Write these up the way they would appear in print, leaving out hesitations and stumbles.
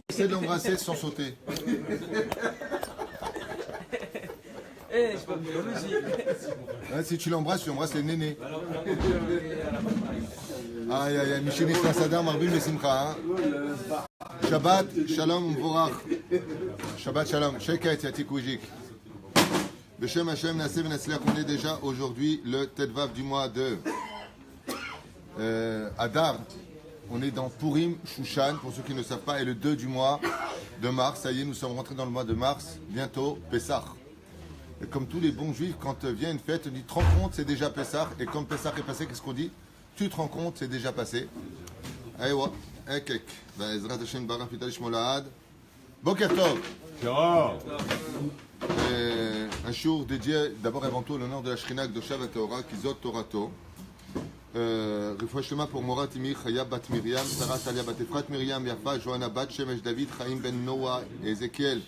Essaie de l'embrasser sans sauter. Si tu l'embrasses les nénés. Aïe aïe aïe, Michel Sadar, Marbim et Simcha. Shabbat, Shalom, Vorach. Shabbat, Shalom. Sheket, Yatik Wijik. Beshem Hashem, Naseh Venatzliach, on est déjà aujourd'hui le Tedvav du mois de Adar. On est dans Purim, Shushan, pour ceux qui ne savent pas, et le 2 du mois de mars. Ça y est, nous sommes rentrés dans le mois de mars, bientôt Pessah. Et comme tous les bons juifs, quand vient une fête, on dit, tu te rends compte, c'est déjà Pessah. Et comme Pessah est passé, qu'est-ce qu'on dit? Tu te rends compte, c'est déjà passé. Aïwa, ekek. Ezrat Hashem Barak Vitalish Molahad. Boker Tov. Un jour dédié d'abord et avant tout à l'honneur de la Shrina Kdosha V'Torah, Kizot Torato. Refouach Shema pour Morat Imi, Chaya Bat Miriam, Sarah Talia Bat Efrat Miriam, Yafa, Johanna Bat Shemesh David, Chaim Ben Noah, Ezekiel,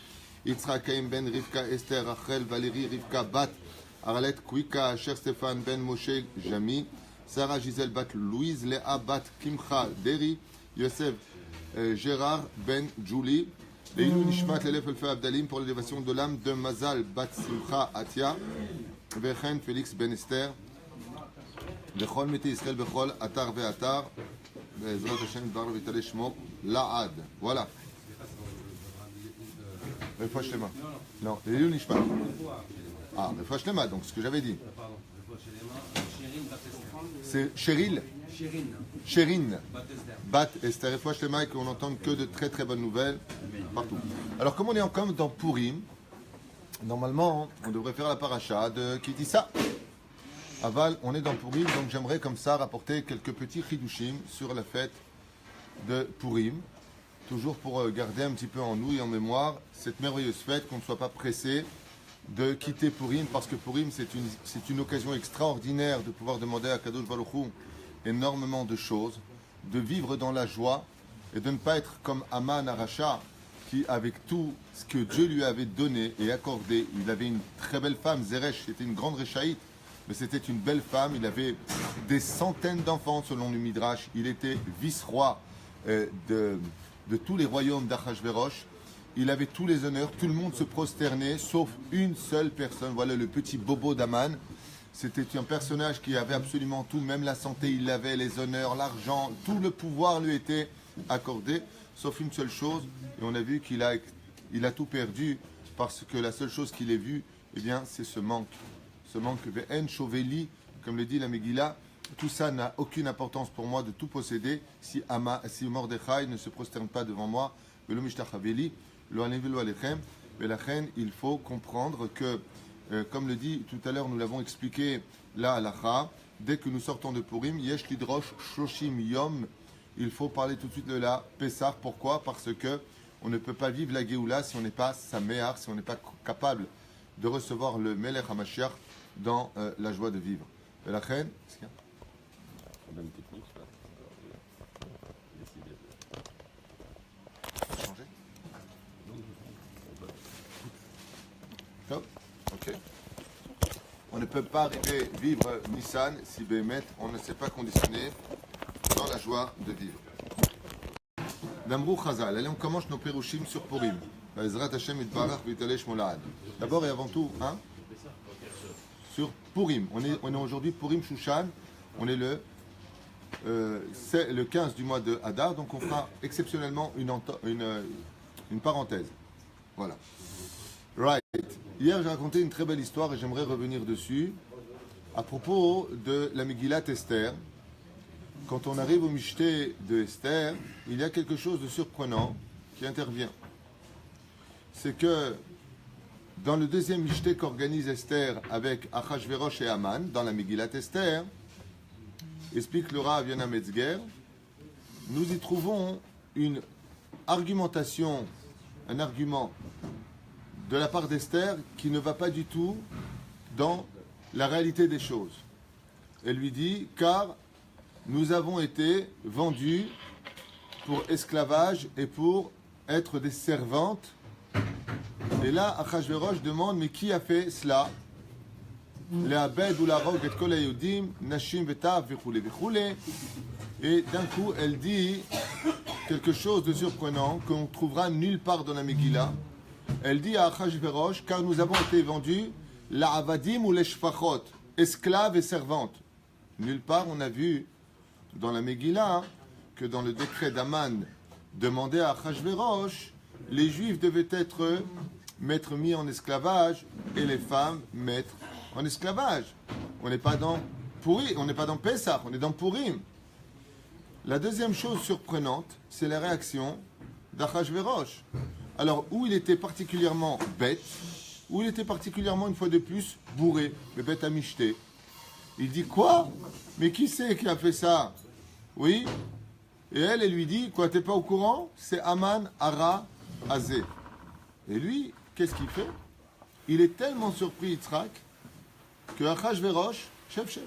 Yitzhak Chaim Ben Rivka, Esther, Rachel, Valérie, Rivka Bat, Aralet Kwika, Asher Stéphane Ben Moshe, Jami, Sarah Gisèle Bat Louise, Léa Bat Kimcha, Deri, Yosef, Gérard Ben Julie, Leilou Nishmat, l'élève Elfa Abdalim pour l'élévation de l'âme de Mazal Bat Simcha Atia, Vechen Félix Ben Esther, Bechol Mete Israël Bechol Atar Ve'atar, Bezrat Hashem Bar Vitale Shmo Laad. Voilà. Refouach Lema. Non, Leilou Nishmat. Ah, Refouach Lema, donc ce que j'avais dit. C'est Cheryl. Chérine. Bat Esther. Refouach Lema, et qu'on n'entend que de très très bonnes nouvelles partout. Alors, comme on est encore dans Purim, normalement, on devrait faire la paracha de Kitissa. Aval, on est dans Purim, donc j'aimerais comme ça rapporter quelques petits chidushim sur la fête de Purim, toujours pour garder un petit peu en nous et en mémoire cette merveilleuse fête, qu'on ne soit pas pressé de quitter Purim, parce que Purim c'est une occasion extraordinaire de pouvoir demander à Kadosh Baruch Hu énormément de choses, de vivre dans la joie et de ne pas être comme Aman Aracha, qui avec tout ce que Dieu lui avait donné et accordé, il avait une très belle femme, Zeresh, c'était une grande réchaïte, mais c'était une belle femme, il avait des centaines d'enfants selon le Midrash, il était vice-roi de tous les royaumes d'Achashverosh, il avait tous les honneurs, tout le monde se prosternait, sauf une seule personne, voilà le petit Bobo d'Aman. C'était un personnage qui avait absolument tout, même la santé, il avait les honneurs, l'argent, tout le pouvoir lui était accordé, sauf une seule chose, et on a vu qu'il a tout perdu, parce que la seule chose qu'il ait vue, eh bien, c'est ce manque. Ce manque de haine, Chauvéli, comme le dit la Megillah, tout ça n'a aucune importance pour moi de tout posséder si Mordechai ne se prosterne pas devant moi. Il faut comprendre que, comme le dit tout à l'heure, nous l'avons expliqué la halacha, dès que nous sortons de Purim, Yesh Lidrosh Shoshim Yom, il faut parler tout de suite de la Pessah. Pourquoi? Parce que on ne peut pas vivre la Géoula si on n'est pas Saméar, si on n'est pas capable de recevoir le Melech HaMashiach dans la joie de vivre. Et la reine, est-ce qu'il y a problème technique là. Changer. Top. Ok. On ne peut pas arriver à vivre Nissan si Bémet, on ne s'est pas conditionné dans la joie de vivre. Damrou Chazal, allez, on commence nos Perushim sur Purim. D'abord et avant tout, hein, sur Purim. On est aujourd'hui Purim Shushan. On est le 15 du mois de Hadar, donc on fera exceptionnellement une parenthèse. Voilà. Right. Hier, j'ai raconté une très belle histoire et j'aimerais revenir dessus à propos de la Megillat Esther. Quand on arrive au Mishté de Esther, il y a quelque chose de surprenant qui intervient. C'est que dans le deuxième Mishté qu'organise Esther avec Achashverosh et Haman, dans la Megillat Esther, explique le Rav Yonah Metzger, nous y trouvons une argumentation, un argument de la part d'Esther qui ne va pas du tout dans la réalité des choses. Elle lui dit, car nous avons été vendus pour esclavage et pour être des servantes. Et là, Achashverosh demande, mais qui a fait cela? Le'abed ou larog et kol hayehudim, nashim vetav v'chule v'chule. Et d'un coup, elle dit quelque chose de surprenant qu'on trouvera nulle part dans la Megillah. Elle dit à Achashverosh, car nous avons été vendus la avadim ou les shfachot, esclaves et servantes. Nulle part on a vu dans la Megillah que dans le décret d'Aman demandé à Achashverosh, les Juifs devaient être mis en esclavage et les femmes mettre en esclavage. On n'est pas dans Purim, on n'est pas dans Pessah, on est dans Purim. La deuxième chose surprenante, c'est la réaction d'Achashverosh. Alors, où il était particulièrement bête, où il était particulièrement, une fois de plus, bourré, le bête à micheter. Il dit, quoi? Mais qui c'est qui a fait ça? Oui. Et elle lui dit, quoi, t'es pas au courant? C'est Aman Ara Azé. Et lui, qu'est-ce qu'il fait? Il est tellement surpris, Yitzhak, que Achashverosh, chef,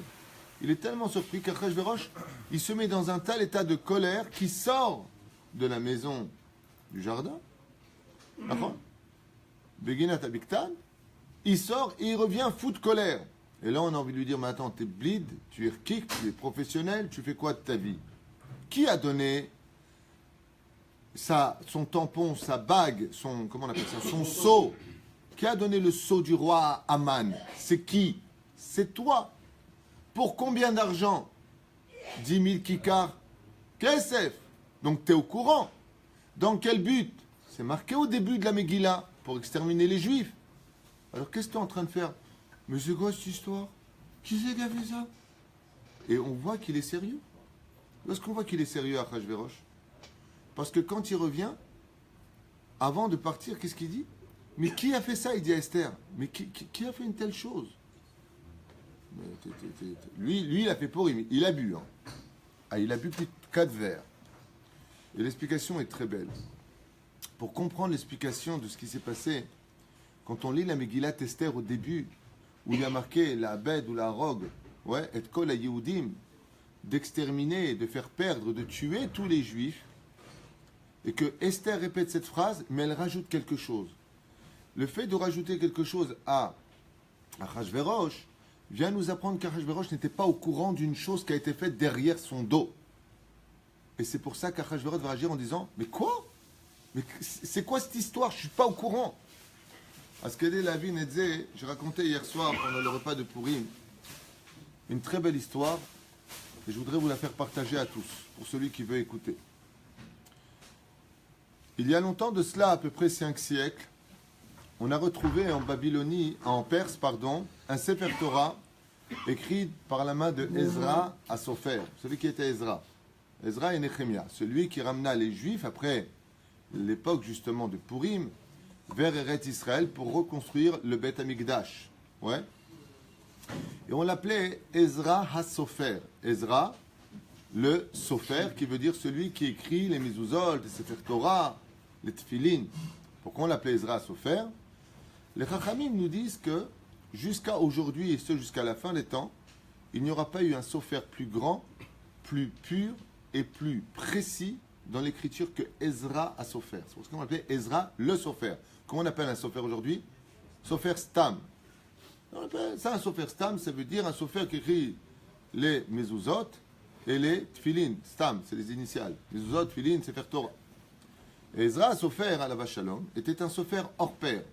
il est tellement surpris qu'Achashverosh, il se met dans un tel état de colère qu'il sort de la maison du jardin. Beginat Abiktan, il sort et il revient fou de colère. Et là, on a envie de lui dire, mais attends, t'es blid, tu es rkik, tu es professionnel, tu fais quoi de ta vie? Qui a donné son tampon, sa bague, comment on appelle ça, son sceau? Qui a donné le sceau du roi à Aman? C'est qui? C'est toi. Pour combien d'argent? 10 000 kikars. Kesef. Donc tu es au courant. Dans quel but? C'est marqué au début de la Megillah, pour exterminer les Juifs. Alors qu'est-ce que tu es en train de faire? Mais c'est quoi cette histoire? Qui c'est qui a fait ça? Et on voit qu'il est sérieux. Est-ce qu'on voit qu'il est sérieux à Achashverosh? Parce que quand il revient, avant de partir, qu'est-ce qu'il dit? Mais qui a fait ça? Il dit à Esther. Mais qui a fait une telle chose? Lui, il a fait Purim. Il a bu. Hein. Ah, il a bu plus de 4 verres. Et l'explication est très belle. Pour comprendre l'explication de ce qui s'est passé, quand on lit la Megillat Esther au début, où il y a marqué la Abed ou la Rogue, ouais, et kol hayehudim, d'exterminer, de faire perdre, de tuer tous les Juifs, et que Esther répète cette phrase, mais elle rajoute quelque chose. Le fait de rajouter quelque chose à Achashverosh vient nous apprendre qu'Achashverosh n'était pas au courant d'une chose qui a été faite derrière son dos. Et c'est pour ça qu'Achashverosh va réagir en disant, mais quoi? Mais c'est quoi cette histoire? Je ne suis pas au courant. Askede Lavi Nedze, j'ai raconté hier soir pendant le repas de Purim une très belle histoire et je voudrais vous la faire partager à tous, pour celui qui veut écouter. Il y a longtemps de cela, à peu près 5 siècles, on a retrouvé en Perse, un Sefer Torah écrit par la main de Ezra à Sofer, celui qui était Ezra et Nehemia, celui qui ramena les Juifs après l'époque justement de Purim vers Eretz Israël pour reconstruire le Beth Amikdash. Ouais. Et on l'appelait Ezra HaSofer. Ezra, le Sofer, qui veut dire celui qui écrit les Mezuzot, les Sefer Torah, les Tfilin. Pourquoi on l'appelait Ezra HaSofer? Les Chachamim nous disent que jusqu'à aujourd'hui et ce jusqu'à la fin des temps, il n'y aura pas eu un Sofer plus grand, plus pur et plus précis dans l'écriture que Ezra HaSofer. C'est pour ça qu'on l'appelait Ezra le Sofer. Comment on appelle un Sofer aujourd'hui? Sofer Stam. On appelle ça un Sofer Stam, ça veut dire un Sofer qui écrit les Mezuzot et les Tfilin. Stam, c'est les initiales. Mezuzot, Tfilin, Sefer Torah. Et Ezra HaSofer, à la Shalom, était un Sofer hors pair.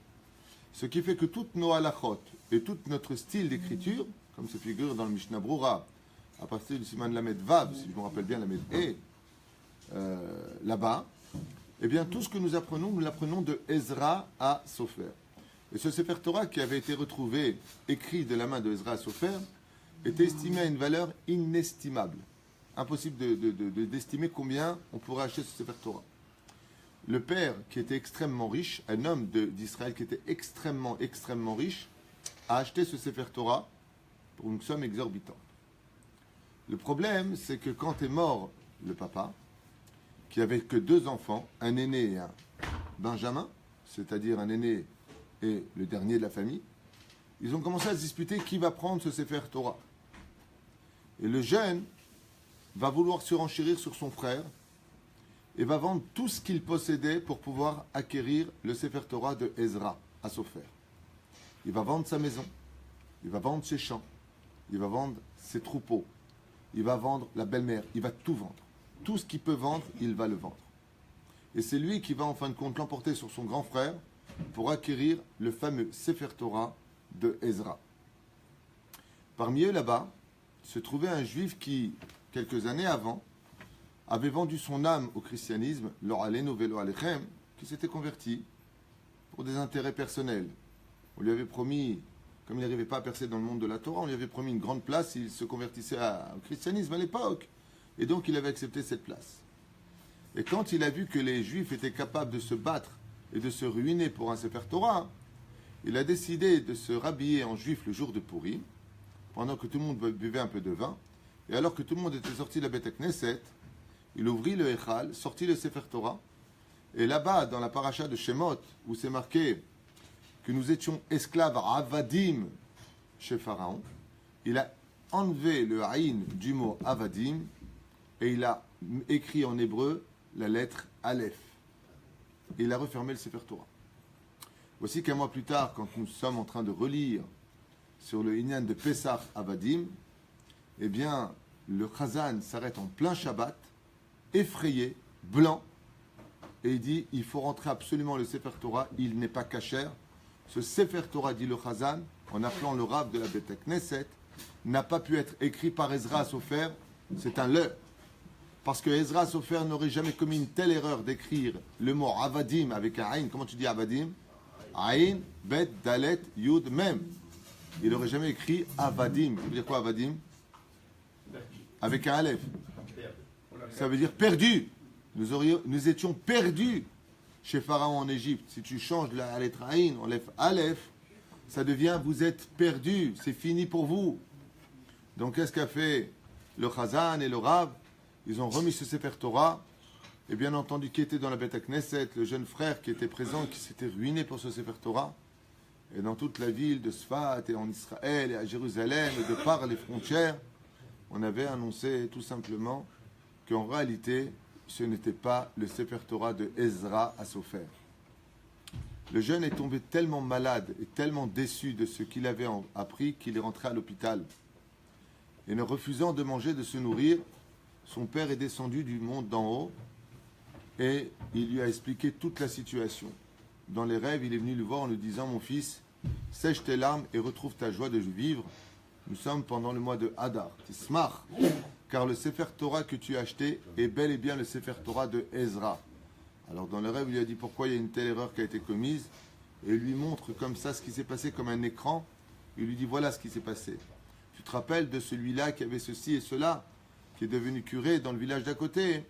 Ce qui fait que toutes nos halachot et tout notre style d'écriture, comme se figure dans le Mishnah Brura, à partir du Siman Lamed Vav, si je me rappelle bien, Lamed E, là-bas, eh bien, tout ce que nous l'apprenons de Ezra à Sofer. Et ce Sefer Torah qui avait été retrouvé, écrit de la main de Ezra à Sofer, était estimé à une valeur inestimable. Impossible d'estimer combien on pourrait acheter ce Sefer Torah. Le père, qui était extrêmement riche, un homme d'Israël qui était extrêmement riche, a acheté ce Sefer Torah pour une somme exorbitante. Le problème, c'est que quand est mort le papa, qui avait que 2 enfants, un aîné et un benjamin, c'est-à-dire un aîné et le dernier de la famille, ils ont commencé à se disputer qui va prendre ce Sefer Torah. Et le jeune va vouloir se renchérir sur son frère et va vendre tout ce qu'il possédait pour pouvoir acquérir le Sefer Torah de Ezra à Sofer. Il va vendre sa maison, il va vendre ses champs, il va vendre ses troupeaux, il va vendre la belle-mère, il va tout vendre. Tout ce qu'il peut vendre, il va le vendre. Et c'est lui qui va en fin de compte l'emporter sur son grand frère pour acquérir le fameux Sefer Torah de Ezra. Parmi eux là-bas, se trouvait un juif qui, quelques années avant, avait vendu son âme au christianisme, Lo Aleinu Velo Alechem, qui s'était converti pour des intérêts personnels. On lui avait promis, comme il n'arrivait pas à percer dans le monde de la Torah, on lui avait promis une grande place s'il se convertissait au christianisme à l'époque. Et donc il avait accepté cette place. Et quand il a vu que les juifs étaient capables de se battre et de se ruiner pour un Sefer Torah, il a décidé de se rhabiller en juif le jour de Purim, pendant que tout le monde buvait un peu de vin, et alors que tout le monde était sorti de la Beth Knesset, il ouvrit le Echal, sortit le Sefer Torah, et là-bas, dans la paracha de Shemot, où c'est marqué que nous étions esclaves avadim chez Pharaon, il a enlevé le haïn du mot avadim, et il a écrit en hébreu la lettre Aleph. Et il a refermé le Sefer Torah. Voici qu'un mois plus tard, quand nous sommes en train de relire sur le Inyan de Pesach Avadim, eh bien, le Chazan s'arrête en plein Shabbat, effrayé, blanc, et il dit, il faut rentrer absolument le Sefer Torah, il n'est pas kasher. Ce Sefer Torah, dit le Chazan, en appelant le Rav de la Beth Knesset, n'a pas pu être écrit par Ezra Sofer, c'est un leurre. Parce que Ezra Sofer n'aurait jamais commis une telle erreur d'écrire le mot Avadim avec un Aïn. Comment tu dis Avadim? Aïn, Bet, Dalet, Yud, Mem. Il n'aurait jamais écrit Avadim. Ça veut dire quoi Avadim? Avec un Aleph. Ça veut dire perdu. Nous étions perdus chez Pharaon en Égypte. Si tu changes la lettre Aïn, on lève Aleph, ça devient vous êtes perdus. C'est fini pour vous. Donc qu'est-ce qu'a fait le Chazan et le Rav? Ils ont remis ce Sefer Torah. Et bien entendu, qui était dans la Beth Knesset, le jeune frère qui était présent, qui s'était ruiné pour ce Sefer Torah. Et dans toute la ville de Sfat et en Israël et à Jérusalem et de par les frontières, on avait annoncé tout simplement qu'en réalité, ce n'était pas le Sefer Torah de Ezra à Sofer. Le jeune est tombé tellement malade et tellement déçu de ce qu'il avait appris qu'il est rentré à l'hôpital. Et ne refusant de manger, de se nourrir, son père est descendu du monde d'en haut et il lui a expliqué toute la situation. Dans les rêves, il est venu le voir en lui disant « Mon fils, sèche tes larmes et retrouve ta joie de vivre. Nous sommes pendant le mois de Hadar. Tismach, car le Sefer Torah que tu as acheté est bel et bien le Sefer Torah de Ezra. » Alors dans le rêve, il lui a dit « Pourquoi il y a une telle erreur qui a été commise ?» Et il lui montre comme ça ce qui s'est passé comme un écran. Il lui dit « Voilà ce qui s'est passé. Tu te rappelles de celui-là qui avait ceci et cela, qui est devenu curé dans le village d'à côté?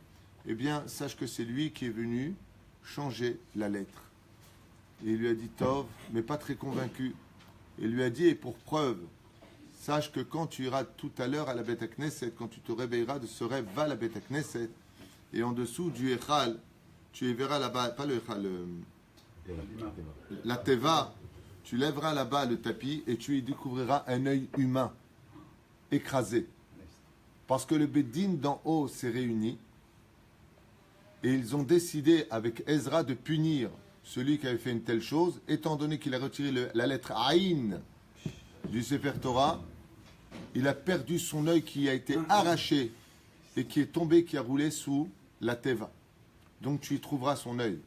Eh bien, sache que c'est lui qui est venu changer la lettre. » Et il lui a dit Tov, mais pas très convaincu. Et il lui a dit, et pour preuve, sache que quand tu iras tout à l'heure à la Beth Knesset, quand tu te réveilleras de ce rêve, va à la Beth Knesset, et en dessous du Echal, tu y verras là-bas, pas le Echal, la Teva, tu lèveras là-bas le tapis et tu y découvriras un œil humain écrasé. Parce que le Bédine d'en haut s'est réuni et ils ont décidé avec Ezra de punir celui qui avait fait une telle chose, étant donné qu'il a retiré la lettre Aïn du Sefer Torah, il a perdu son œil qui a été arraché et qui est tombé, qui a roulé sous la Teva. Donc tu y trouveras son œil.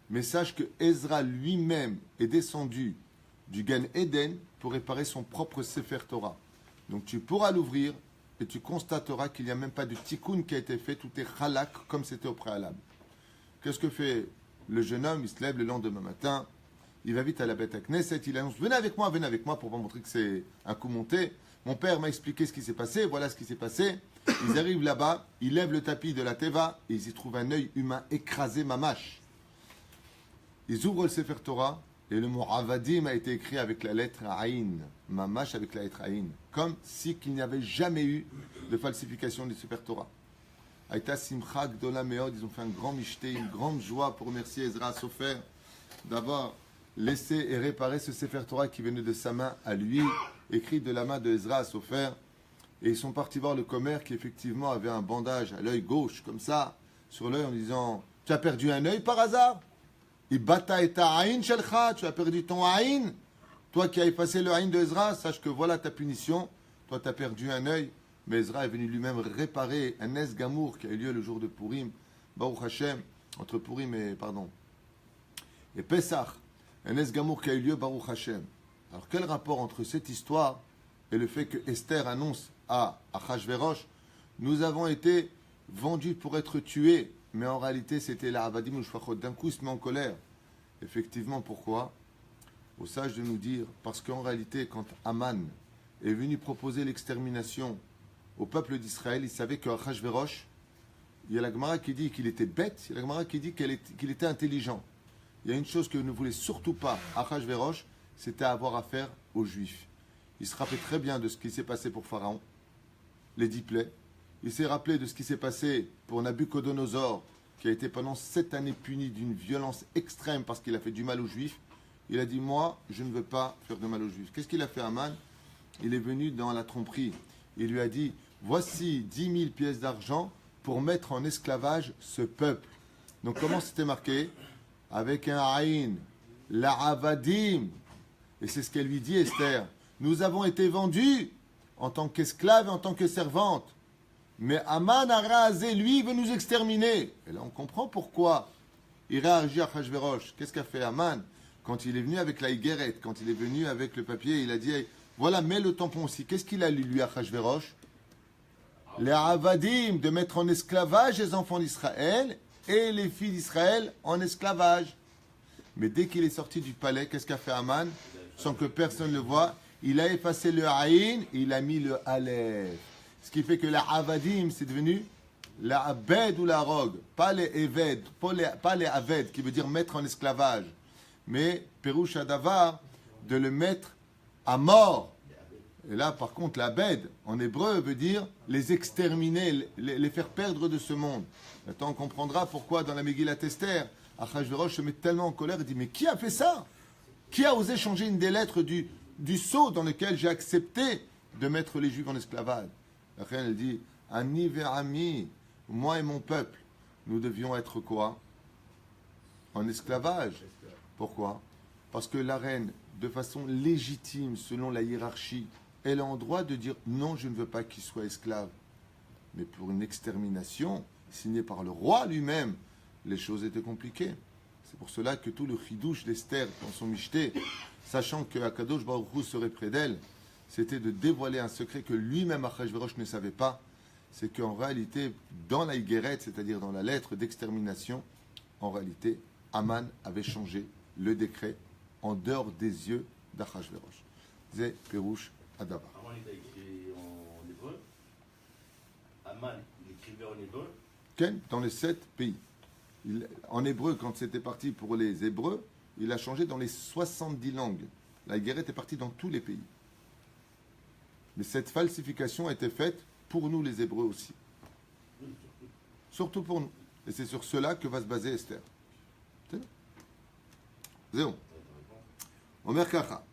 Mais sache que Ezra lui-même est descendu du Gan Eden pour réparer son propre Sefer Torah. Donc tu pourras l'ouvrir et tu constateras qu'il n'y a même pas de tikkun qui a été fait, tout est halak comme c'était au préalable. Qu'est-ce que fait le jeune homme? Il se lève le lendemain matin, il va vite à la Beth Knesset, il annonce venez avec moi pour montrer que c'est un coup monté. Mon père m'a expliqué ce qui s'est passé, voilà ce qui s'est passé. Ils arrivent là-bas, ils lèvent le tapis de la Teva et ils y trouvent un œil humain écrasé, mamash. Ils ouvrent le Sefer Torah et le mot Avadim a été écrit avec la lettre Aïn, mamash avec la lettre Aïn, comme si qu'il n'y avait jamais eu de falsification du Sefer Torah. Aïta Simcha Gdola Meod, ils ont fait un grand michté, une grande joie pour remercier Ezra Sofer d'avoir laissé et réparé ce Sefer Torah qui venait de sa main à lui, écrit de la main de Ezra Sofer. Et ils sont partis voir le commère qui effectivement avait un bandage à l'œil gauche, comme ça, sur l'œil en disant « Tu as perdu un œil par hasard ? Ibata et ta aïn shelcha, tu as perdu ton aïn ?» Toi qui as effacé le haïn de Ezra, sache que voilà ta punition. Toi, tu as perdu un œil, mais Ezra est venu lui-même réparer un Nes Gamour qui a eu lieu le jour de Purim, Baruch Hashem, entre Purim et Pesach. Un Nes Gamour qui a eu lieu, Baruch Hashem. Alors, quel rapport entre cette histoire et le fait que Esther annonce à Achashverosh, nous avons été vendus pour être tués, mais en réalité, c'était la Avadim ou Shfachot. D'un coup, il se met en colère. Effectivement, pourquoi? Au sage de nous dire, parce qu'en réalité, quand Aman est venu proposer l'extermination au peuple d'Israël, il savait que Achashverosh, il y a la Gemara qui dit qu'il était bête, il y a la Gemara qui dit qu'il était intelligent. Il y a une chose que ne voulait surtout pas Achashverosh, c'était avoir affaire aux Juifs. Il se rappelait très bien de ce qui s'est passé pour Pharaon, les 10 plaies. Il s'est rappelé de ce qui s'est passé pour Nabuchodonosor, qui a été pendant 7 années puni d'une violence extrême parce qu'il a fait du mal aux Juifs. Il a dit, moi, je ne veux pas faire de mal aux Juifs. Qu'est-ce qu'il a fait, Aman? Il est venu dans la tromperie. Il lui a dit, voici 10 000 pièces d'argent pour mettre en esclavage ce peuple. Donc comment c'était marqué? Avec un haïn, la avadim. Et c'est ce qu'elle lui dit, Esther. Nous avons été vendus en tant qu'esclaves et en tant que servantes. Mais Aman a rasé, lui, il veut nous exterminer. Et là, on comprend pourquoi il réagit à Achashverosh. Qu'est-ce qu'a fait Aman? Quand il est venu avec la Higueret, quand il est venu avec le papier, il a dit, voilà, mets le tampon aussi. Qu'est-ce qu'il a lu, lui, Achashverosh? Les Avadim, de mettre en esclavage les enfants d'Israël et les filles d'Israël en esclavage. Mais dès qu'il est sorti du palais, qu'est-ce qu'a fait Aman? Sans que personne ne le voie, il a effacé le Aïn, il a mis le Aleph. Ce qui fait que la Avadim, c'est devenu la Abed ou la Rogue. Pas les Eved, pas les Aved, qui veut dire mettre en esclavage. Mais Perouche Adavar, de le mettre à mort. Et là, par contre, la Abed, en hébreu, veut dire les exterminer, les faire perdre de ce monde. Maintenant, on comprendra pourquoi dans la Megillat Esther, Achashverosh se met tellement en colère et dit, mais qui a fait ça? Qui a osé changer une des lettres du sceau dans lequel j'ai accepté de mettre les Juifs en esclavage? La reine, elle dit, Ani ve'ami, moi et mon peuple, nous devions être quoi? En esclavage. Pourquoi? Parce que la reine, de façon légitime, selon la hiérarchie, elle a le droit de dire, non, je ne veux pas qu'il soit esclave. Mais pour une extermination signée par le roi lui-même, les choses étaient compliquées. C'est pour cela que tout le chidouche d'Esther dans son michté, sachant que Akadosh Baruch Hu serait près d'elle, c'était de dévoiler un secret que lui-même Achashverosh ne savait pas. C'est qu'en réalité, dans la Higueret, c'est-à-dire dans la lettre d'extermination, en réalité, Aman avait changé le décret en dehors des yeux d'Achashverosh. C'est Perouche Adavar. Aman il a écrit en hébreu. Aman, il écrivait en hébreu. Ken, dans les 7 pays. En hébreu, quand c'était parti pour les Hébreux, il a changé dans les 70 langues. La guerre était partie dans tous les pays. Mais cette falsification a été faite pour nous, les Hébreux aussi. Surtout pour nous. Et c'est sur cela que va se baser Esther. Zéro. Omer Kacha.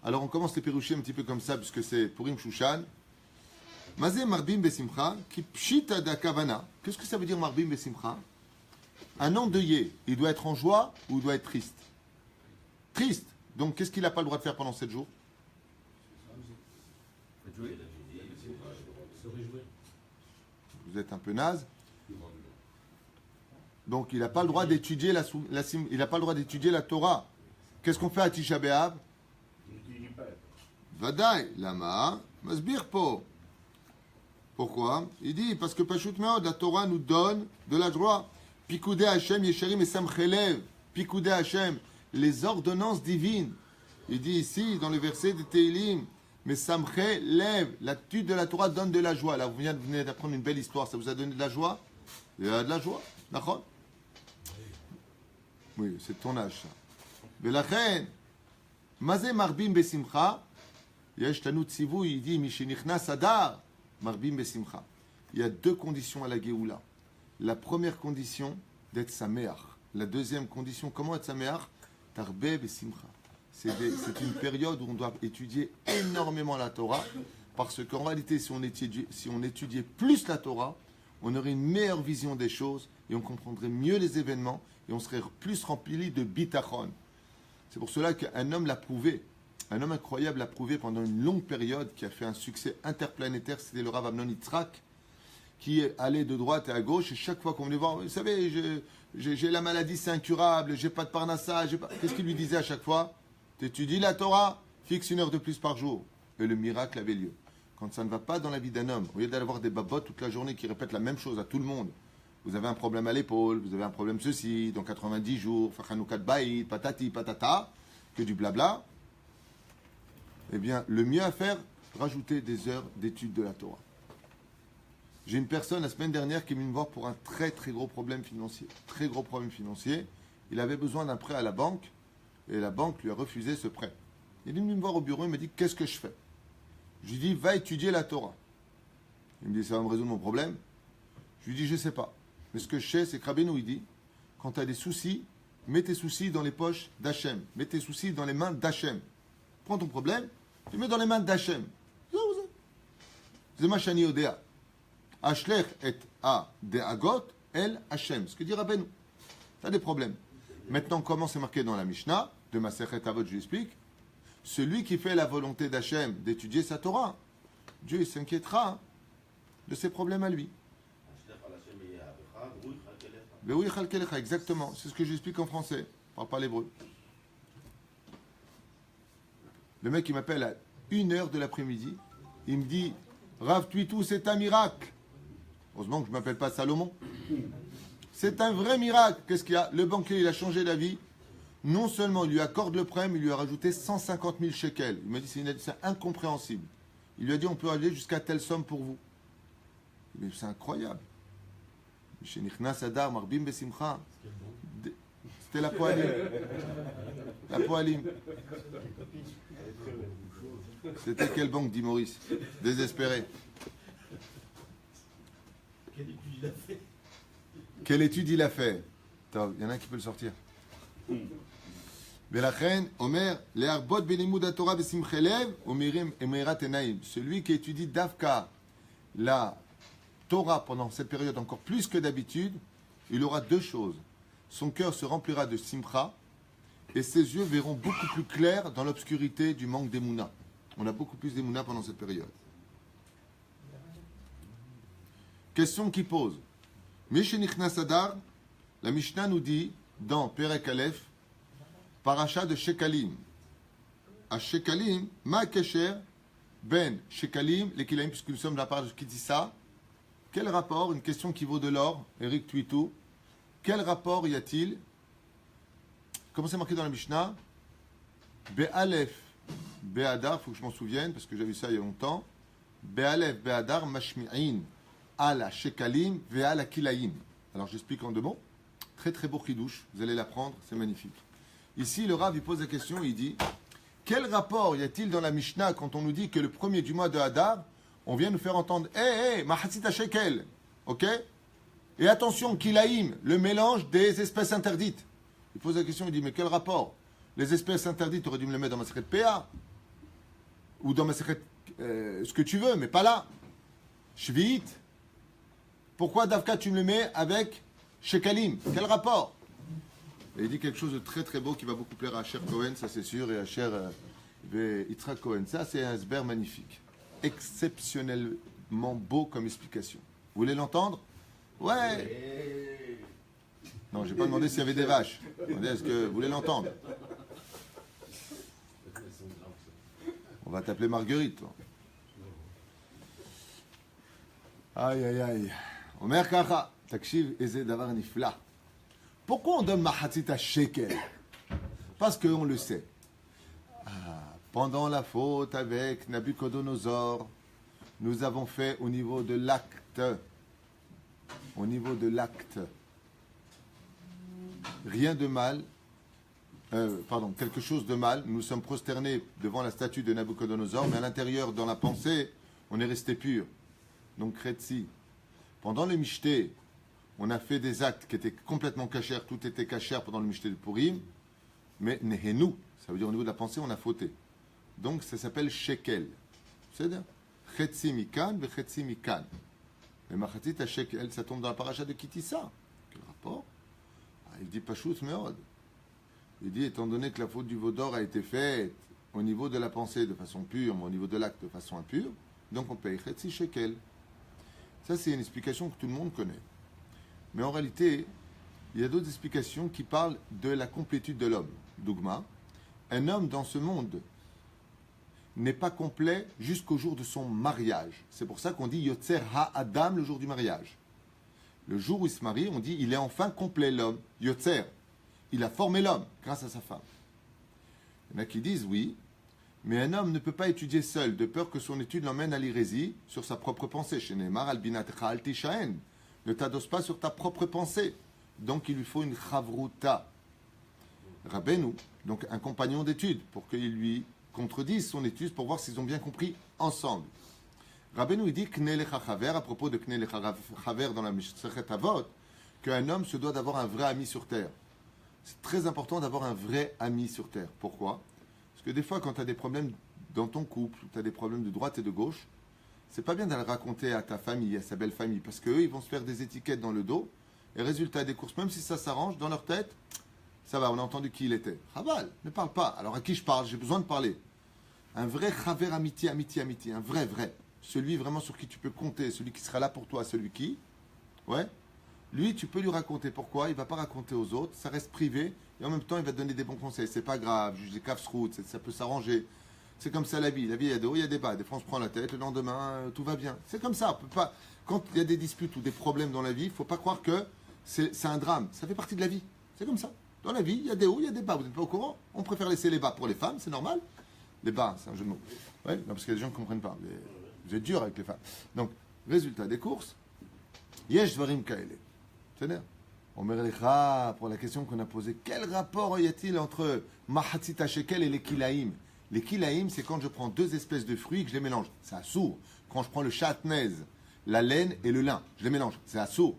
Alors on commence les péruchés un petit peu comme ça, puisque c'est Purim Shushan. Mazé Marbim Besimcha, qui pshita da kavana. Qu'est-ce que ça veut dire Marbim Besimcha? Un endeuillé, il doit être en joie ou il doit être triste? Triste. Donc qu'est-ce qu'il n'a pas le droit de faire pendant 7 jours? Vous êtes un peu naze. Donc il n'a pas le droit d'étudier il n'a pas le droit d'étudier la Torah. Qu'est-ce qu'on fait à Tisha B'Av? Vadaï, lama, masbir po. Pourquoi? Il dit, parce que Pashut Meod, la Torah nous donne de la joie. Pikoudé Hashem, Yesharim et Samchelev. Pikoudé Hashem, les ordonnances divines. Il dit ici, dans le verset de Teilim, mais Samchelev, l'attitude de la Torah donne de la joie. Là, vous venez d'apprendre une belle histoire, ça vous a donné de la joie? Il y a de la joie, d'accord? Oui, c'est ton âge, ça. Mais la reine, Mazé Marbim Besimcha, Yesh Tanout Sivu, il dit, Mishenichnas Adar. Marbim Besimcha. Il y a 2 conditions à la Géoula. La première condition, d'être Sameach. La deuxième condition, comment être Sameach? Tarbeh Besimcha. C'est une période où on doit étudier énormément la Torah, parce qu'en réalité, si on étudiait plus la Torah, on aurait une meilleure vision des choses et on comprendrait mieux les événements et on serait plus rempli de bitachon. C'est pour cela qu'un homme l'a prouvé, un homme incroyable l'a prouvé pendant une longue période, qui a fait un succès interplanétaire, c'était le Rav Amnon Yitzhak, qui allait de droite et à gauche, et chaque fois qu'on venait voir, vous savez, j'ai la maladie, c'est incurable, j'ai pas de parnassa, Qu'est-ce qu'il lui disait à chaque fois? T'étudies la Torah, fixe 1 heure de plus par jour. Et le miracle avait lieu. Quand ça ne va pas dans la vie d'un homme, au lieu d'avoir des babottes toute la journée qui répètent la même chose à tout le monde, vous avez un problème à l'épaule, vous avez un problème ceci, dans 90 jours, Fachanoukat Baïd, patati, patata, que du blabla, eh bien, le mieux à faire, rajouter des heures d'études de la Torah. J'ai une personne la semaine dernière qui est venue me voir pour un très très gros problème financier. Très gros problème financier. Il avait besoin d'un prêt à la banque et la banque lui a refusé ce prêt. Il est venu me voir au bureau, il m'a dit qu'est-ce que je fais? Je lui dis va étudier la Torah. Il me dit ça va me résoudre mon problème. Je lui dis je sais pas. Mais ce que je sais, c'est que Rabbeinu il dit quand tu as des soucis, mets tes soucis dans les poches d'Hachem. Mets tes soucis dans les mains d'Hachem. Prends ton problème, tu mets dans les mains d'Hachem. C'est ma chani odea. Ashlech et a deagot el Hachem. Ce que dit Rabbeinu. Tu as des problèmes. Maintenant, comment c'est marqué dans la Mishnah de Masechet Avot, je lui explique. Celui qui fait la volonté d'Hachem d'étudier sa Torah, Dieu il s'inquiétera de ses problèmes à lui. Exactement, c'est ce que j'explique en français. Je ne parle pas l'hébreu. Le mec, il m'appelle à 1h de l'après-midi. Il me dit Rav Tuitou, c'est un miracle. Heureusement que je ne m'appelle pas Salomon. C'est un vrai miracle. Qu'est-ce qu'il y a? Le banquier, il a changé d'avis. Non seulement il lui accorde le prêt, mais il lui a rajouté 150 000 shekels. Il m'a dit c'est incompréhensible. Il lui a dit on peut aller jusqu'à telle somme pour vous. Mais c'est incroyable. C'était la poalim. La poalim. C'était quelle banque, dit Maurice? Désespéré. Quelle étude il a fait? Quelle étude il a fait? Il y en a un qui peut le sortir. Belachen, Omer, Learbot Belimud Torah Besimchelev, Omirim Emirat Enaim. Celui qui étudie Davka, la Torah pendant cette période encore plus que d'habitude, il aura deux choses. Son cœur se remplira de simcha et ses yeux verront beaucoup plus clair dans l'obscurité du manque d'émouna. On a beaucoup plus d'émouna pendant cette période. Question qui pose. Mishenichnas Adar, la Mishnah nous dit dans Perek Aleph, Paracha de Shekalim. À Shekalim, Ma Kesher, Ben Shekalim, les Kilaim, puisque nous sommes de la part de Kitissa. Quel rapport, une question qui vaut de l'or, Eric Tuitou, quel rapport y a-t-il? Comment c'est marqué dans la Mishnah? Be'alef, Be'adar, il faut que je m'en souvienne, parce que j'ai vu ça il y a longtemps. Be'alef, Be'adar, Mashmi'in, Ala Shekalim, Ve'ala Kilaim. Alors j'explique en deux mots. Très très beau chidouche, vous allez l'apprendre, c'est magnifique. Ici, le Rav, il pose la question, il dit quel rapport y a-t-il dans la Mishnah quand on nous dit que le premier du mois de Hadar, on vient nous faire entendre Mahatzita Shekel, ok? Et attention, Kilaim, le mélange des espèces interdites. Il pose la question, il dit mais quel rapport? Les espèces interdites, tu aurais dû me le mettre dans ma secret PA, ou dans ma secret ce que tu veux, mais pas là. Shvit, pourquoi Davka tu me le mets avec Shekalim? Quel rapport? Et il dit quelque chose de très très beau qui va beaucoup plaire à Cher Cohen, ça c'est sûr, et à Cher Yitzhak Cohen. Ça c'est un sber magnifique. Exceptionnellement beau comme explication. Vous voulez l'entendre? Ouais. Non, j'ai pas demandé s'il y avait des vaches. Est-ce que vous voulez l'entendre? On va t'appeler Marguerite, toi. Aïe aïe aïe. Omer Kacha, takshiv eze davar nifla. Pourquoi on donne Mahatzita Shekel? Parce qu'on le sait. Pendant la faute avec Nabucodonosor, nous avons fait au niveau de l'acte. Au niveau de l'acte. Rien de mal. Quelque chose de mal. Nous sommes prosternés devant la statue de Nabucodonosor, mais à l'intérieur, dans la pensée, on est resté pur. Donc, Kretsi. Pendant le Mishté, on a fait des actes qui étaient complètement cachers, tout était cachère pendant le Mishté de Purim, mais Nehenu, ça veut dire au niveau de la pensée, on a fauté. Donc ça s'appelle Shekel. C'est-à-dire Chetzi Mikan, Chetzi Mikan. Mais Machatzit à Shekel, ça tombe dans la paracha de Kitissa. Il dit Pashut Meod. Il dit, étant donné que la faute du veau d'or a été faite au niveau de la pensée de façon pure, mais au niveau de l'acte de façon impure, donc on paye Chetzi Shekel. Ça, c'est une explication que tout le monde connaît. Mais en réalité, il y a d'autres explications qui parlent de la complétude de l'homme. Dougma, un homme dans ce monde n'est pas complet jusqu'au jour de son mariage. C'est pour ça qu'on dit Yotzer Ha-Adam le jour du mariage. Le jour où il se marie, on dit il est enfin complet l'homme. Yotzer. Il a formé l'homme grâce à sa femme. Il y en a qui disent oui, mais un homme ne peut pas étudier seul, de peur que son étude l'emmène à l'hérésie sur sa propre pensée. Chez Neymar, Albinatcha Altishaen. Ne t'adosse pas sur ta propre pensée. Donc il lui faut une chavruta. Rabbeinu, donc un compagnon d'étude, pour qu'il lui contredise son étude, pour voir s'ils ont bien compris ensemble. Rabbeinu il dit Kne lecha chaver, à propos de Kne lecha chaver dans la Masechet Avot, qu'un homme se doit d'avoir un vrai ami sur terre. C'est très important d'avoir un vrai ami sur terre. Pourquoi? Parce que des fois, quand tu as des problèmes dans ton couple, tu as des problèmes de droite et de gauche, c'est pas bien d'aller raconter à ta famille, à sa belle famille, parce qu'eux, ils vont se faire des étiquettes dans le dos, et résultat des courses, même si ça s'arrange, dans leur tête, ça va, on a entendu qui il était. Chaval, ne parle pas. Alors à qui je parle? J'ai besoin de parler. Un vrai chaver amitié, un vrai. Celui vraiment sur qui tu peux compter, celui qui sera là pour toi, celui qui, ouais, lui, tu peux lui raconter pourquoi, il ne va pas raconter aux autres, ça reste privé, et en même temps, il va te donner des bons conseils. C'est pas grave, juge des kafsroutes, ça peut s'arranger. C'est comme ça la vie. La vie, il y a des hauts, il y a des bas. Des fois, on se prend la tête, le lendemain, tout va bien. C'est comme ça. On peut pas... Quand il y a des disputes ou des problèmes dans la vie, il ne faut pas croire que c'est un drame. Ça fait partie de la vie. C'est comme ça. Dans la vie, il y a des hauts, il y a des bas. Vous n'êtes pas au courant? On préfère laisser les bas pour les femmes, c'est normal. Les bas, c'est un jeu de mots. Ouais, non, parce qu'il y a des gens qui ne comprennent pas. Vous êtes dur avec les femmes. Donc, résultat des courses, Yesh Dvarim Kaele. C'est-à-dire, Omer Lecha, pour la question qu'on a posée, quel rapport y a-t-il entre Mahatzita Shekel et les Kilaïm? Les Kilaïm, c'est quand je prends deux espèces de fruits et que je les mélange. C'est assourd. Quand je prends le chatnez, la laine et le lin, je les mélange. C'est assourd.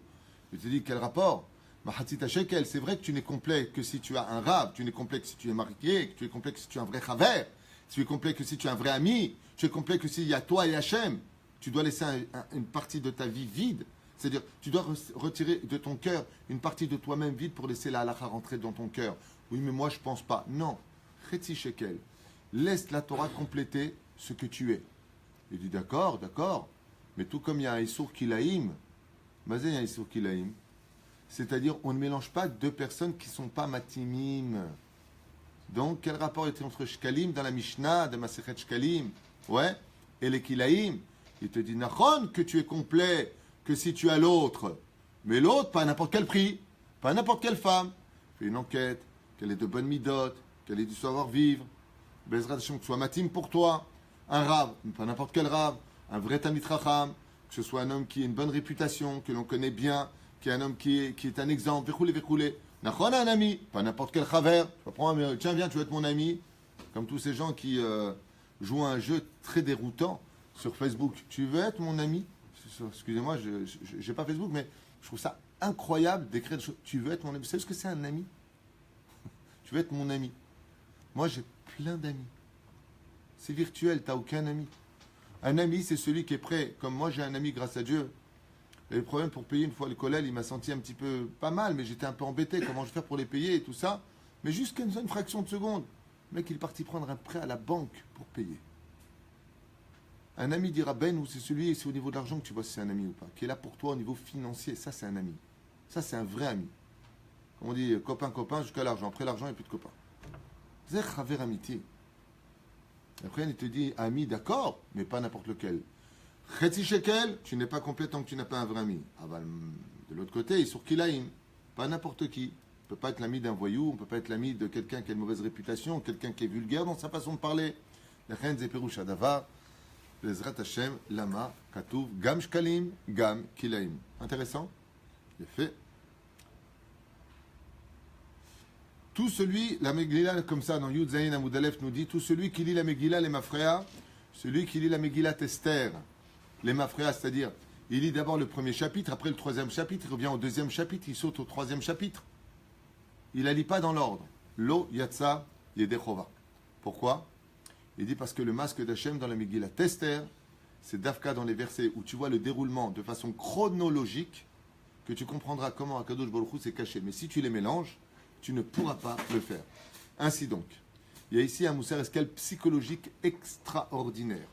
Je te dis, quel rapport? Mahatzita Shekel, c'est vrai que tu n'es complet que si tu as un rab, tu n'es complet que si tu es marié, que tu es complet que si tu es un vrai chaver, tu es complet que si tu es un vrai ami, tu es complet que s'il y a toi et Hachem. Tu dois laisser une partie de ta vie vide. C'est-à-dire, tu dois retirer de ton cœur une partie de toi-même vide pour laisser la halakha rentrer dans ton cœur. Oui, mais moi, je ne pense pas. Non. Chetzi shekel. Laisse la Torah compléter ce que tu es. Il dit, d'accord. Mais tout comme il y a un Issour Kilaïm, il y a un Issour Kilaïm. C'est-à-dire, on ne mélange pas deux personnes qui ne sont pas matimim. Donc, quel rapport était entre Shkalim dans la Mishnah, de Masechet Shkalim, ouais, et les Kilaïm? Il te dit, Nachon, que tu es complet, que si tu as l'autre. Mais l'autre, pas à n'importe quel prix, pas à n'importe quelle femme. Fais une enquête, qu'elle ait de bonnes midotes, qu'elle ait du savoir-vivre. Bezrat Hashem, que ce soit matim pour toi. Un rave, pas n'importe quel rave. Un vrai Talmid Chacham, que ce soit un homme qui a une bonne réputation, que l'on connaît bien, qui est un homme qui est un exemple. Verroulé. Nachon, un ami, pas n'importe quel chaver. Tiens, viens, tu veux être mon ami. Comme tous ces gens qui jouent à un jeu très déroutant sur Facebook. Tu veux être mon ami? Excusez-moi, je n'ai pas Facebook, mais je trouve ça incroyable d'écrire des choses. Tu veux être mon ami? Vous savez ce que c'est un ami? Tu veux être mon ami? Moi, j'ai plein d'amis. C'est virtuel, tu n'as aucun ami. Un ami, c'est celui qui est prêt. Comme moi, j'ai un ami, grâce à Dieu. Et le problème pour payer une fois le collège, il m'a senti un petit peu pas mal, mais j'étais un peu embêté. Comment je vais faire pour les payer et tout ça? Mais juste une fraction de seconde. Le mec, il est parti prendre un prêt à la banque pour payer. Un ami dira Ben, ou c'est celui, c'est au niveau de l'argent que tu vois si c'est un ami ou pas, qui est là pour toi au niveau financier. Ça, c'est un ami. Ça, c'est un vrai ami. Comme on dit, copain, jusqu'à l'argent. Après l'argent, il n'y a plus de copain. C'est chaver amitié. Après, il te dit ami, d'accord, mais pas n'importe lequel. Chetzi shekel, tu n'es pas complet tant que tu n'as pas un vrai ami. Ah bah, de l'autre côté, il sur kilaïm. Pas n'importe qui. On ne peut pas être l'ami d'un voyou, on ne peut pas être l'ami de quelqu'un qui a une mauvaise réputation, quelqu'un qui est vulgaire dans sa façon de parler. La reine Zeperouch Adavar. Bezrat Hashem, Lama, Katouv, Gam Shkalim, Gam Kilaim. Intéressant? Il est fait. Tout celui, la Megillah, comme ça, dans Yud Zayin Amoudalef nous dit, tout celui qui lit la Megillah, les Mafréa, celui qui lit la Megillah Esther, les Mafréa, c'est-à-dire, il lit d'abord le premier chapitre, après le troisième chapitre, il revient au deuxième chapitre, il saute au troisième chapitre. Il ne la lit pas dans l'ordre. Lo Yatsa Yedechova. Pourquoi? Il dit parce que le masque d'Hachem dans la Megillah Esther, c'est Dafka dans les versets où tu vois le déroulement de façon chronologique que tu comprendras comment Akadosh Baruch Hu s'est caché. Mais si tu les mélanges, tu ne pourras pas le faire. Ainsi donc, il y a ici un Moussar Eskel psychologique extraordinaire.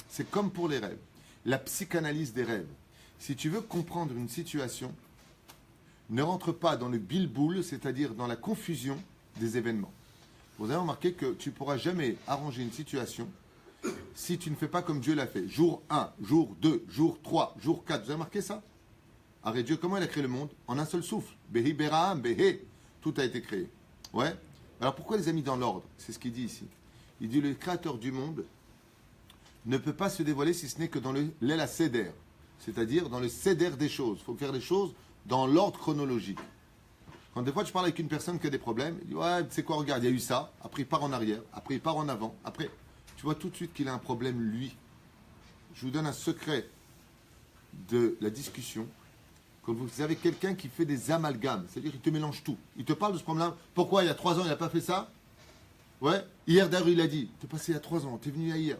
C'est comme pour les rêves. La psychanalyse des rêves. Si tu veux comprendre une situation, ne rentre pas dans le bilboul, c'est-à-dire dans la confusion des événements. Vous avez remarqué que tu ne pourras jamais arranger une situation si tu ne fais pas comme Dieu l'a fait. Jour 1, jour 2, jour 3, jour 4. Vous avez remarqué ça? Arrête Dieu, comment il a créé le monde? En un seul souffle. Behi Beraam, Behe. Tout a été créé. Ouais. Alors pourquoi les a mis dans l'ordre? C'est ce qu'il dit ici. Il dit le créateur du monde ne peut pas se dévoiler si ce n'est que dans l'El Seder, c'est-à-dire dans le Seder des choses. Il faut faire les choses dans l'ordre chronologique. Quand des fois tu parles avec une personne qui a des problèmes, il dit ouais, c'est quoi, regarde, il y a eu ça, après il part en arrière, après il part en avant, après, tu vois tout de suite qu'il a un problème lui. Je vous donne un secret de la discussion. Quand vous avez quelqu'un qui fait des amalgames, c'est-à-dire qu'il te mélange tout. Il te parle de ce problème-là. Pourquoi il y a 3 ans il n'a pas fait ça? Ouais. Hier d'ailleurs il a dit, t'es passé il y a 3 ans, t'es venu hier.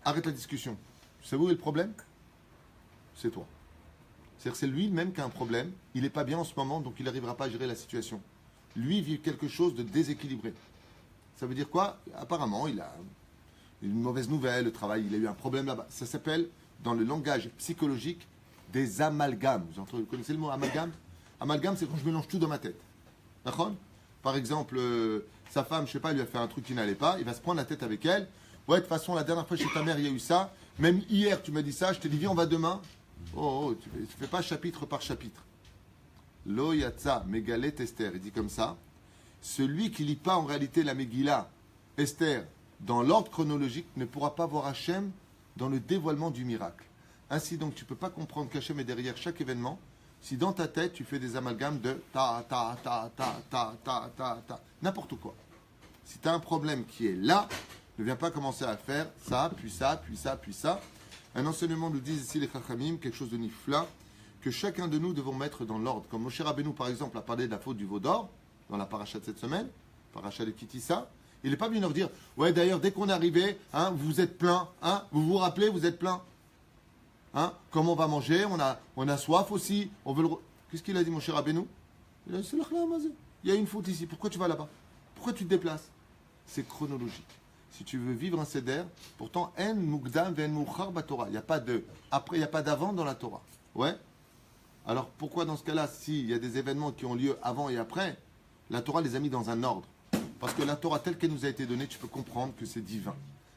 Arrête la discussion. Vous savez où est le problème? C'est toi. C'est-à-dire que c'est lui-même qui a un problème. Il n'est pas bien en ce moment, donc il n'arrivera pas à gérer la situation. Lui vit quelque chose de déséquilibré. Ça veut dire quoi? Apparemment, il a une mauvaise nouvelle, le travail, il a eu un problème là-bas. Ça s'appelle, dans le langage psychologique, des amalgames. Vous connaissez le mot amalgame? Amalgame, c'est quand je mélange tout dans ma tête. D'accord? Par exemple, sa femme, je sais pas, lui a fait un truc qui n'allait pas, il va se prendre la tête avec elle. Ouais, de toute façon, la dernière fois chez ta mère, il y a eu ça. Même hier, tu m'as dit ça, je t'ai dit, viens, on va demain. Oh, tu ne fais pas chapitre par chapitre. Lo yatsa megalet Esther, il dit comme ça. Celui qui lit pas en réalité la Megillah, Esther, dans l'ordre chronologique, ne pourra pas voir Hachem dans le dévoilement du miracle. Ainsi donc, tu ne peux pas comprendre qu'Hachem est derrière chaque événement si dans ta tête, tu fais des amalgames de ta, n'importe quoi. Si tu as un problème qui est là, ne viens pas commencer à faire ça, puis ça, puis ça, puis ça. Un enseignement nous dit ici les Chachamim, quelque chose de nifla, que chacun de nous devons mettre dans l'ordre. Comme Moshe Rabbeinu, par exemple, a parlé de la faute du veau d'or, dans la paracha de cette semaine, paracha de Kitissa, il n'est pas venu leur dire, ouais d'ailleurs, dès qu'on est arrivé, hein, vous êtes plein, hein, vous vous rappelez, vous êtes plein. Hein, comment on va manger, on a soif aussi, on veut le... Qu'est-ce qu'il a dit Moshe Rabbeinu? Il a dit, il y a une faute ici, pourquoi tu vas là-bas? Pourquoi tu te déplaces? C'est chronologique. Si tu veux vivre un seder, pourtant, en mukdam ven muchar baTorah. Il n'y a pas de après, il n'y a pas d'avant dans la Torah. Ouais. Alors pourquoi dans ce cas-là, s'il y a des événements qui ont lieu avant et après, la Torah les a mis dans un ordre? Parce que la Torah telle qu'elle nous a été donnée, tu peux comprendre que c'est divin.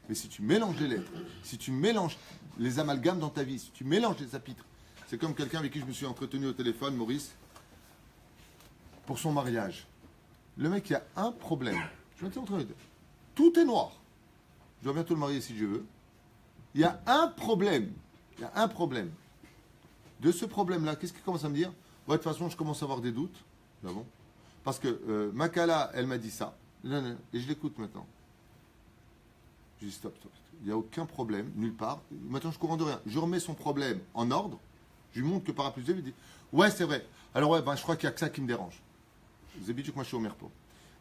Mais si tu mélanges les lettres, si tu mélanges les amalgames dans ta vie, si tu mélanges les chapitres, c'est comme quelqu'un avec qui je me suis entretenu au téléphone, Maurice, pour son mariage. Le mec, il a un problème. Je m'étais entretenu. Tout est noir. Je dois bientôt le marier si je veux. Il y a un problème. Il y a un problème. De ce problème-là, qu'est-ce qu'il commence à me dire? Ouais, de toute façon, je commence à avoir des doutes. Ah bon? Parce que Makala, elle m'a dit ça. Et je l'écoute maintenant. Je dis stop. Il n'y a aucun problème, nulle part. Maintenant, je courant de rien. Je remets son problème en ordre. Je lui montre que par A plus B, il dit ouais, c'est vrai. Alors, ouais, ben, je crois qu'il n'y a que ça qui me dérange. Vous avez dit que moi, je suis au Merpo.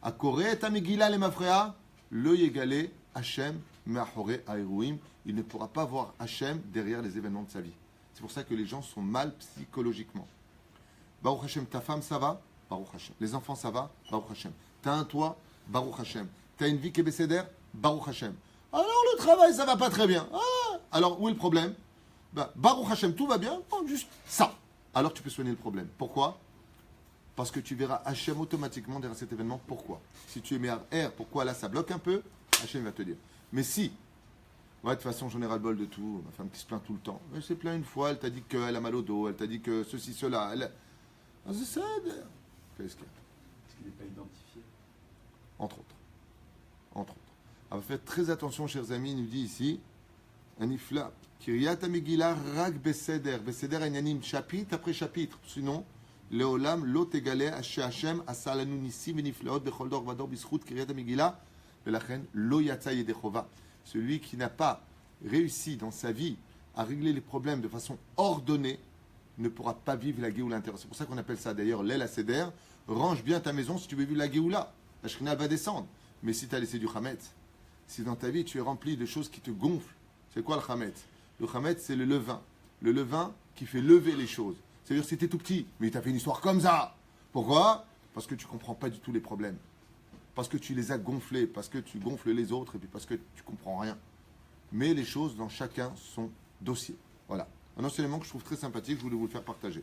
À Corée, Tamegila, les Mafréa, le Yegalé, Hachem, Mahore, Aïrouim. Il ne pourra pas voir Hachem derrière les événements de sa vie. C'est pour ça que les gens sont mal psychologiquement. Baruch Hashem, ta femme, ça va? Baruch Hashem. Les enfants, ça va? Baruch Hashem. T'as un toit? Baruch Hashem. T'as une vie qui est bécédère? Baruch Hashem. Alors le travail, ça va pas très bien. Ah, alors où est le problème? Baruch Hashem, tout va bien? Oh, juste ça. Alors tu peux soigner le problème. Pourquoi? Parce que tu verras Hachem automatiquement derrière cet événement. Pourquoi? Si tu es meilleur R, pourquoi là ça bloque un peu? Hachem va te dire. Mais si, ouais, de toute façon j'en ai ras-le-bol de tout, ma femme qui se plaint tout le temps. Elle s'est plaint une fois, elle t'a dit qu'elle a mal au dos, elle t'a dit que ceci, cela. Ah, c'est ça. Qu'est-ce qu'il y a? Est-ce qu'il n'est pas identifié? Entre autres. Alors faites très attention, chers amis, il nous dit ici, un ifla, Kiryat Megillah Rak Beseder, Beseder Enyanim, chapitre après chapitre, sinon, Leolam, Lot Egale, Hashem, Asalanu Nissim, Beniflaot, Bechol Dor Vador, Bischut, Kiryat Megillah, Belachen, Lo Yatsa Yedechova. Celui qui n'a pas réussi dans sa vie à régler les problèmes de façon ordonnée, ne pourra pas vivre la Géoula intérieure. C'est pour ça qu'on appelle ça d'ailleurs l'El Seder. Range bien ta maison si tu veux vivre la Géoula. La Shrina va descendre. Mais si tu as laissé du Hametz, si dans ta vie tu es rempli de choses qui te gonflent, c'est quoi le Hametz? Le Hametz, c'est le levain. Le levain qui fait lever les choses. C'est-à-dire c'était tout petit, mais il t'a fait une histoire comme ça. Pourquoi? Parce que tu ne comprends pas du tout les problèmes. Parce que tu les as gonflés, parce que tu gonfles les autres, et puis parce que tu ne comprends rien. Mais les choses dans chacun sont dossiers. Voilà. Un enseignement que je trouve très sympathique, je voulais vous le faire partager.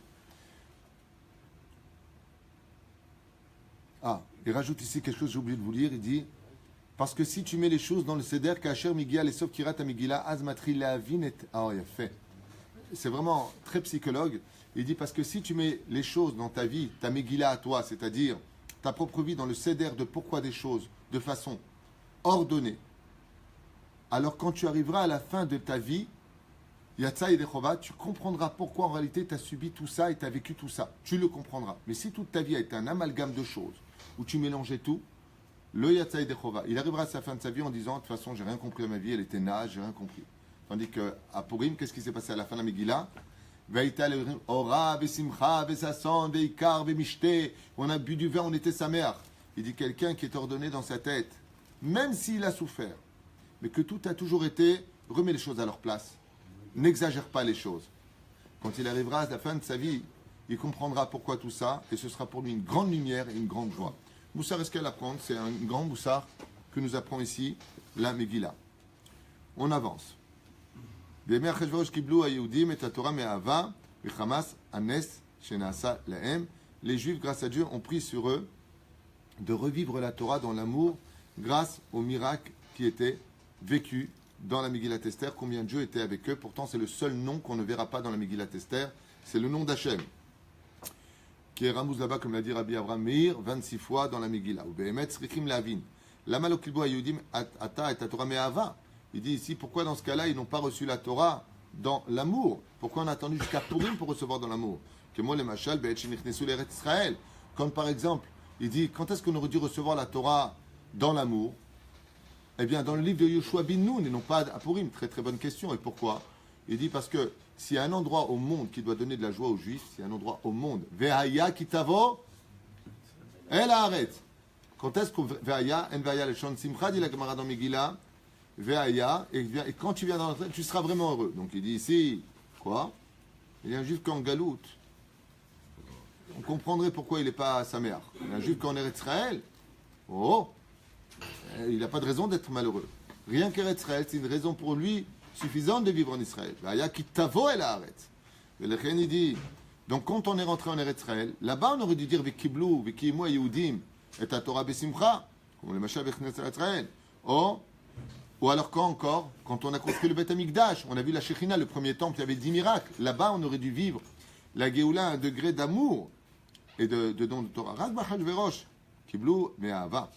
Ah, il rajoute ici quelque chose, j'ai oublié de vous lire, il dit, parce que si tu mets les choses dans le Seder, Kacher Migia, les Sof Kirat Amigila, Azmatri Lavin et... Ah, il a fait. C'est vraiment très psychologue. Il dit, parce que si tu mets les choses dans ta vie, ta Megillah à toi, c'est-à-dire ta propre vie dans le Seder de pourquoi des choses, de façon ordonnée, alors quand tu arriveras à la fin de ta vie, Yatsa et Dechova, tu comprendras pourquoi en réalité tu as subi tout ça et tu as vécu tout ça. Tu le comprendras. Mais si toute ta vie a été un amalgame de choses, où tu mélangeais tout, le Yatsa et Dechova, il arrivera à sa fin de sa vie en disant, de toute façon, j'ai rien compris à ma vie, elle était nage, j'ai rien compris. Tandis qu'à Purim, qu'est-ce qui s'est passé à la fin de la Megillah? On a bu du vin, on était sa mère. Il dit quelqu'un qui est ordonné dans sa tête, même s'il a souffert, mais que tout a toujours été, remet les choses à leur place. N'exagère pas les choses. Quand il arrivera à la fin de sa vie, il comprendra pourquoi tout ça, et ce sera pour lui une grande lumière et une grande joie. Moussar, est-ce qu'elle apprend? C'est un grand moussar que nous apprend ici la Megillah. On avance. Les Juifs, grâce à Dieu, ont pris sur eux de revivre la Torah dans l'amour grâce au miracle qui était vécu dans la Megillat Esther. Combien Dieu était avec eux? Pourtant, c'est le seul nom qu'on ne verra pas dans la Megillat Esther. C'est le nom d'Hachem, qui est Ramouz là-bas, comme l'a dit Rabbi Avraham Meir, 26 fois dans la Megillah. Ou Behemet Srichim Lavin. Lama lo kilbo hayudim ata et Torah me'ava. Il dit ici, pourquoi dans ce cas-là, ils n'ont pas reçu la Torah dans l'amour? Pourquoi on a attendu jusqu'à Purim pour recevoir dans l'amour? Comme par exemple, il dit, quand est-ce qu'on aurait dû recevoir la Torah dans l'amour? Eh bien, dans le livre de Yoshua bin Nun, et non pas à Purim. Très très bonne question. Et pourquoi? Il dit, parce que s'il y a un endroit au monde qui doit donner de la joie aux Juifs, s'il y a un endroit au monde, Ve'aya kitavo, el haaretz. Quand est-ce que Ve'aya, en Ve'aya le shon simcha, dit la Gemara dans Megillah, Ve'aya, et quand tu viens dans l'entrée, tu seras vraiment heureux. Donc il dit ici, quoi? Il y a un juif qu'en galoute. On comprendrait pourquoi il n'est pas sa mère. Il y a un juif qu'en Eretz Israël. Oh, il n'a pas de raison d'être malheureux. Rien qu'Eretz Israël, c'est une raison pour lui suffisante de vivre en Israël. Ve'aya ki tavo el haaretz. Et le Chen, il dit, donc quand on est rentré en Eretz Israël, là-bas on aurait dû dire Vekiblu, Vekimu Yehudim, et ta Torah besimcha, comme le Mashiach Bechnes Israël. Oh, ou alors quand encore, quand on a construit le Beth Amikdash, on a vu la Shekhinah, le premier temple, il y avait 10 miracles. Là-bas, on aurait dû vivre la Géoula à un degré d'amour et de don de Torah. Rak b'chad verosh, kiblu me'ahava.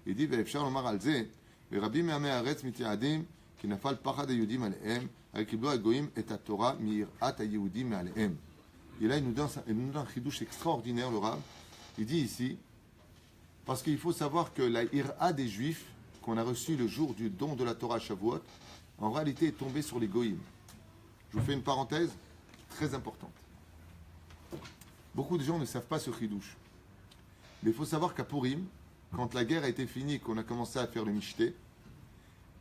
Il dit, ve'efshar lomar al ze, ve'rabim me'amei haaretz mityadim, ki nafal pachad haYehudim alehem, al kiblu hagoyim et Torah mi'irat haYehudim me'alehem. Et là, il nous donne un chidouche extraordinaire, le Rav. Il dit ici, parce qu'il faut savoir que la ira des Juifs, qu'on a reçu le jour du don de la Torah à Shavuot, en réalité est tombé sur les goïms. Je vous fais une parenthèse très importante. Beaucoup de gens ne savent pas ce chidouche. Mais il faut savoir qu'à Purim, quand la guerre a été finie, qu'on a commencé à faire le Mishté,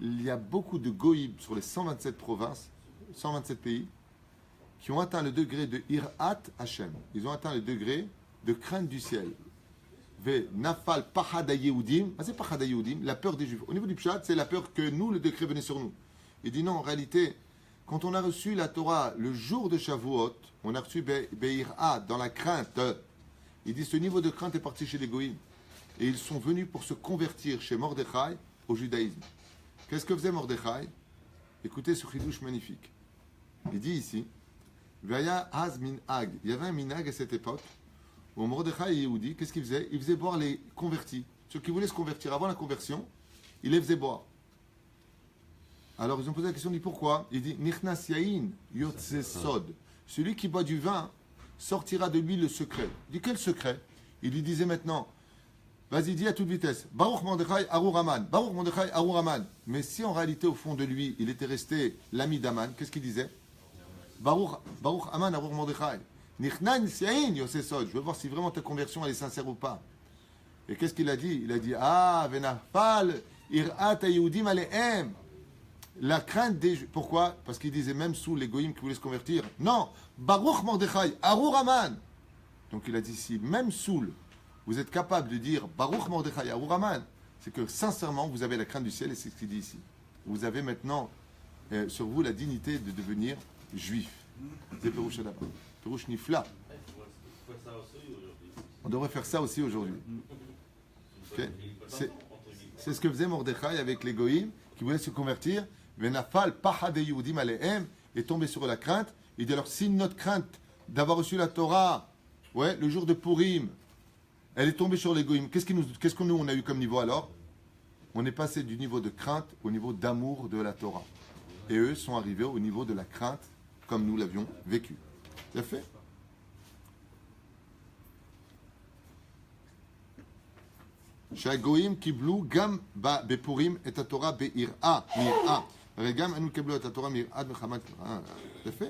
il y a beaucoup de goïms sur les 127 provinces, 127 pays, qui ont atteint le degré de Irat Hashem. Ils ont atteint le degré de crainte du ciel. Nafal pachad haYehudim, c'est pachad haYehudim, la peur des Juifs. Au niveau du pshat, c'est la peur que nous, le décret venait sur nous. Il dit non, en réalité, quand on a reçu la Torah le jour de Shavuot, on a reçu Be'ira, dans la crainte. Il dit ce niveau de crainte est parti chez les Goïms. Et ils sont venus pour se convertir chez Mordechai au judaïsme. Qu'est-ce que faisait Mordechai? Écoutez ce chidouche magnifique. Il dit ici, Vaya az minhag. Il y avait un minhag à cette époque. Au Mordechai et Yehudi, qu'est-ce qu'il faisait? Il faisait boire les convertis. Ceux qui voulaient se convertir avant la conversion, il les faisait boire. Alors ils ont posé la question, il dit pourquoi? Il dit Nichnas yain yotze sod. Celui qui boit du vin sortira de lui le secret. Il dit quel secret? Il lui disait maintenant, vas-y, dis à toute vitesse, Baruch Mordechai Arur Haman, Baruch Mordechai Arur Haman. Mais si en réalité au fond de lui, il était resté l'ami d'Aman, qu'est-ce qu'il disait? Baruch Haman Arur Mordechai. Nichnas yain yotze sod. Je veux voir si vraiment ta conversion elle est sincère ou pas. Et qu'est-ce qu'il a dit? Il a dit, ah, venafal irat haYehudim alehem. La crainte des Juifs. Pourquoi? Parce qu'il disait même sous les goïms qui voulaient se convertir. Non, Baruch Mordechai, Arur Aman. Donc il a dit si même Soul, vous êtes capable de dire Baruch Mordechai, Arur Aman, c'est que sincèrement vous avez la crainte du ciel et c'est ce qu'il dit ici. Vous avez maintenant sur vous la dignité de devenir juif. C'est Perouche Adapa. Perouche Nifla. On devrait faire ça aussi aujourd'hui. Okay? C'est ce que faisait Mordechai avec les goïms qui voulaient se convertir. Venafal Pahade Yehudim Alehem est tombé sur la crainte. Il dit alors si notre crainte d'avoir reçu la Torah, ouais, le jour de Purim, elle est tombée sur les goïms, qu'est-ce que nous on a eu comme niveau alors? On est passé du niveau de crainte au niveau d'amour de la Torah. Et eux sont arrivés au niveau de la crainte comme nous l'avions vécu. C'est fait. שהגויים קיבלו גם בפורים את התורה ביראה, מיראה. הרי גם אנו קיבלו את התורה מיראה מחמת... יפה.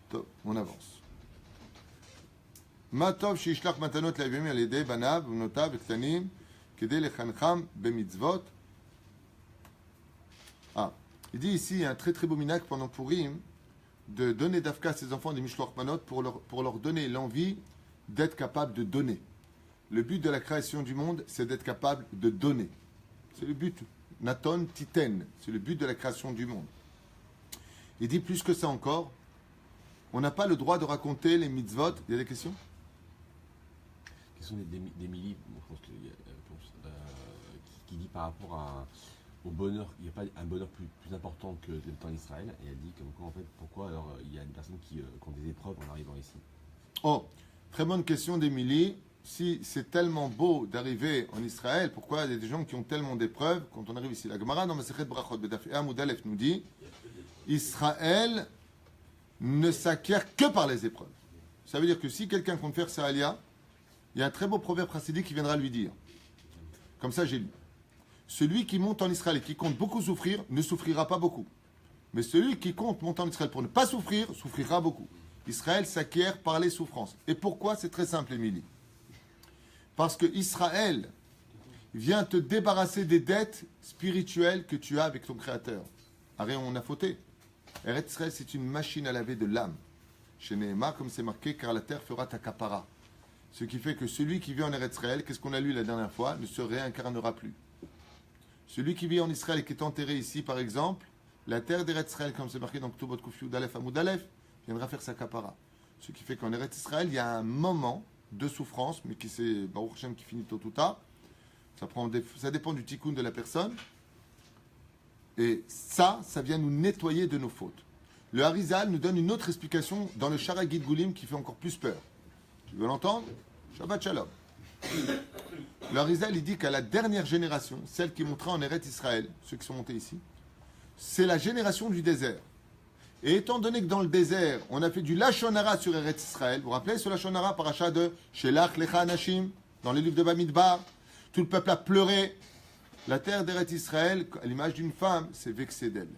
טוב, on avance. מה טוב שישלח מתנות לאביונים על ידי בניו ובנותיו וקטנים כדי לחנכם במצוות. Il dit ici, il y a un très très beau minac pendant Purim, de donner d'Afka à ses enfants des Mishloach Manot pour leur donner l'envie d'être capable de donner. Le but de la création du monde, c'est d'être capable de donner. C'est le but. Naton Titen, c'est le but de la création du monde. Il dit plus que ça encore, on n'a pas le droit de raconter les mitzvot. Il y a des questions? Quels sont des millis, je pense qu'il y a la réponse, qui dit par rapport au bonheur, il n'y a pas un bonheur plus important que d'être en Israël, et elle dit comme quoi, en fait, pourquoi alors il y a des personnes qui ont des épreuves en arrivant ici. Oh, très bonne question d'Émilie. Si c'est tellement beau d'arriver en Israël, pourquoi il y a des gens qui ont tellement d'épreuves quand on arrive ici? La Gemara dans Masechet Brachot Bedaf Amud Aleph nous dit Israël ne s'acquiert que par les épreuves. Ça veut dire que si quelqu'un compte faire sa alia, il y a un très beau proverbe chassidique qui viendra lui dire. Comme ça, j'ai lu. Celui qui monte en Israël et qui compte beaucoup souffrir ne souffrira pas beaucoup. Mais celui qui compte monter en Israël pour ne pas souffrir, souffrira beaucoup. Israël s'acquiert par les souffrances. Et pourquoi? C'est très simple, Émilie. Parce que Israël vient te débarrasser des dettes spirituelles que tu as avec ton Créateur. Arrête, on a fauté. Eretz Israël, c'est une machine à laver de l'âme. Chez Nehema, comme c'est marqué, car la terre fera ta kapara. Ce qui fait que celui qui vit en Eretz Israël, qu'est-ce qu'on a lu la dernière fois, ne se réincarnera plus. Celui qui vit en Israël et qui est enterré ici, par exemple, la terre d'Eretz Israël, comme c'est marqué dans Ktubot Kuf Yud Aleph Amud Aleph, viendra faire sa kapara. Ce qui fait qu'en Eretz Israël, il y a un moment de souffrance, mais qui c'est Baruch Hashem qui finit tôt ou tard. Ça dépend du tikkun de la personne. Et ça vient nous nettoyer de nos fautes. Le Harizal nous donne une autre explication dans le Sharagid Goulim qui fait encore plus peur. Tu veux l'entendre? Shabbat Shalom. Le Harizal, il dit qu'à la dernière génération, celle qui montera en Eretz Israël, ceux qui sont montés ici, c'est la génération du désert. Et étant donné que dans le désert, on a fait du Lashon Hara sur Eretz Israël, vous vous rappelez ce Lashon Hara, paracha de Shelach Lecha Anashim, dans les livres de Bamidbar, tout le peuple a pleuré. La terre d'Eretz Israël, à l'image d'une femme, s'est vexée d'elle.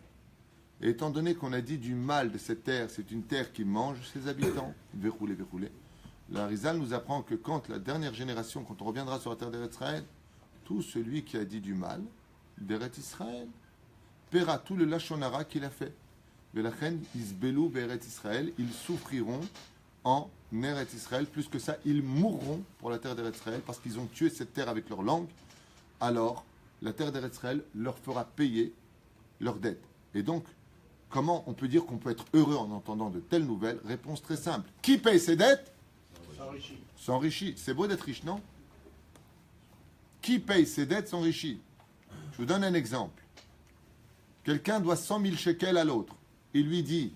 Et étant donné qu'on a dit du mal de cette terre, c'est une terre qui mange ses habitants, verroulé. Le Harizal nous apprend que quand la dernière génération, quand on reviendra sur la terre d'Eretz Israël, tout celui qui a dit du mal d'Eretz Israël paiera tout le Lashon Hara qu'il a fait. Velachen isbelu be'Eretz Israël, ils souffriront en Eretz Israël. Plus que ça, ils mourront pour la terre d'Eretz Israël parce qu'ils ont tué cette terre avec leur langue. Alors, la terre d'Eretz Israël leur fera payer leurs dettes. Et donc, comment on peut dire qu'on peut être heureux en entendant de telles nouvelles? Réponse très simple. Qui paye ses dettes? S'enrichit. C'est beau d'être riche, non? Qui paye ses dettes s'enrichit. Je vous donne un exemple. Quelqu'un doit 100 000 shekels à l'autre. Il lui dit,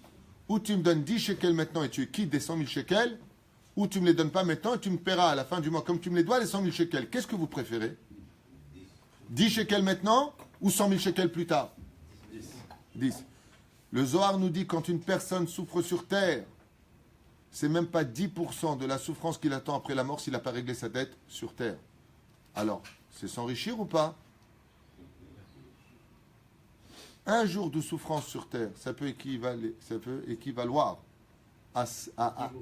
ou tu me donnes 10 shekels maintenant et tu quittes des 100 000 shekels, ou tu ne me les donnes pas maintenant et tu me paieras à la fin du mois comme tu me les dois les 100 000 shekels. Qu'est-ce que vous préférez? 10 shekels maintenant ou 100 000 shekels plus tard? 10. Le Zohar nous dit quand une personne souffre sur terre, c'est même pas 10% de la souffrance qu'il attend après la mort s'il n'a pas réglé sa dette sur terre. Alors, c'est s'enrichir ou pas? Un jour de souffrance sur terre, ça peut équivaloir à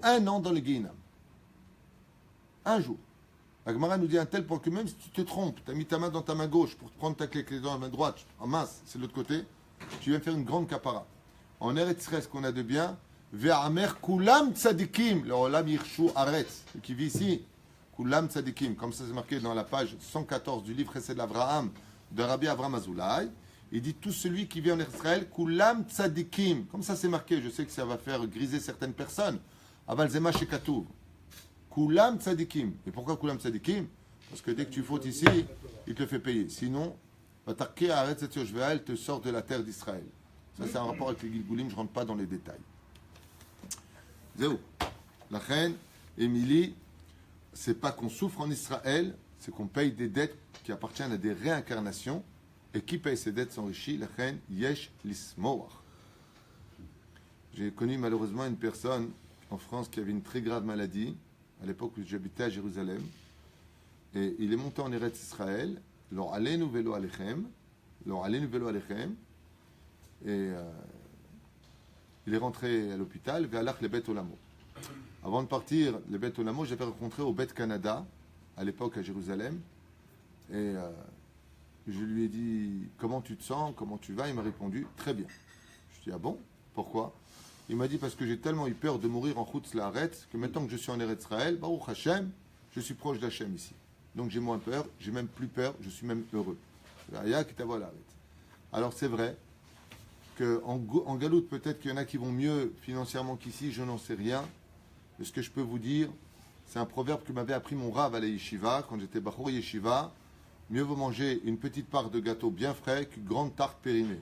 un an dans le Guéhinam. Un jour. La Gemara nous dit à un tel point que même si tu te trompes, tu as mis ta main dans ta main gauche pour prendre ta clé dans la main droite, en mince, c'est de l'autre côté, tu viens faire une grande kapara. En Eretz Israël, ce qu'on a de bien, Ve'amer kulam tzadikim, le olam yirshu aretz, qui vit ici, kulam tzadikim, comme ça c'est marqué dans la page 114 du livre Chesed Avraham de Rabbi Avraham Azoulay. Il dit tout celui qui vit en Israël, kulam tzadikim, comme ça c'est marqué, je sais que ça va faire griser certaines personnes. Aval zema shekatuv. Kulam tzadikim. Et pourquoi kulam tzadikim? Parce que dès que tu fautes ici, il te fait payer. Sinon, Vatarke Haaretz et Yoshve'el te sort de la terre d'Israël. Ça, c'est un rapport avec les Gilgulim, je ne rentre pas dans les détails. Zéou. La reine, Émilie, c'est pas qu'on souffre en Israël, c'est qu'on paye des dettes qui appartiennent à des réincarnations. Et qui paye ces dettes s'enrichit? La reine, Yesh Lismoach. J'ai connu malheureusement une personne en France qui avait une très grave maladie, à l'époque où j'habitais à Jérusalem. Et il est monté en Eretz Israël, Lo alenu velo alechem, et il est rentré à l'hôpital, Ve'alach le Bet Olamo. Avant de partir, le Bet Olamo, j'avais rencontré au Bet Canada, à l'époque à Jérusalem, et je lui ai dit, comment tu te sens, comment tu vas? Il m'a répondu, très bien. Je lui ai dit, ah bon? Pourquoi? Il m'a dit, parce que j'ai tellement eu peur de mourir en Chutz La'aretz, que maintenant que je suis en Eretz Israël, Baruch Hashem, je suis proche d'Hachem ici. Donc j'ai moins peur, j'ai même plus peur, je suis même heureux. Alors c'est vrai qu'en Galoute, peut-être qu'il y en a qui vont mieux financièrement qu'ici, je n'en sais rien. Mais ce que je peux vous dire, c'est un proverbe que m'avait appris mon Rav à la Yeshiva, quand j'étais Bachor Yeshiva. Mieux vaut manger une petite part de gâteau bien frais qu'une grande tarte périmée.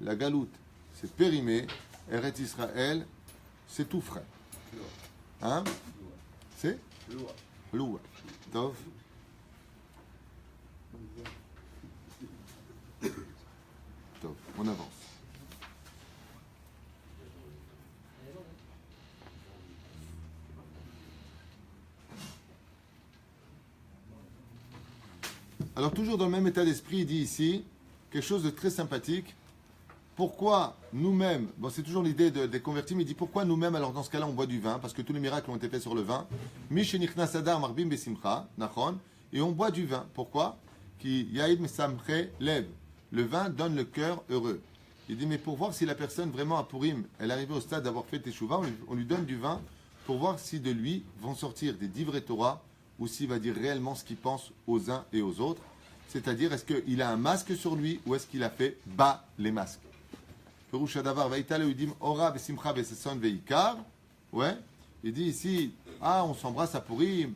La Galoute, c'est périmé. Eretz Israël, c'est tout frais. Hein? C'est? Loua. Tov. Tov. On avance. Alors toujours dans le même état d'esprit, il dit ici quelque chose de très sympathique. Pourquoi nous-mêmes, bon c'est toujours l'idée des convertis, mais il dit pourquoi nous-mêmes, alors dans ce cas-là on boit du vin, parce que tous les miracles ont été faits sur le vin. Mishenichnas adar marbim besimcha, nachon, et on boit du vin. Pourquoi? Qui yaïd mesamche lev. Le vin donne le cœur heureux. Il dit mais pour voir si la personne vraiment à Purim, elle est arrivée au stade d'avoir fait teshuva, on lui donne du vin pour voir si de lui vont sortir des divrei Torah ou s'il va dire réellement ce qu'il pense aux uns et aux autres. C'est-à-dire, est-ce qu'il a un masque sur lui ou est-ce qu'il a fait bas les masques? Ouais, il dit ici, ah, on s'embrasse à Purim,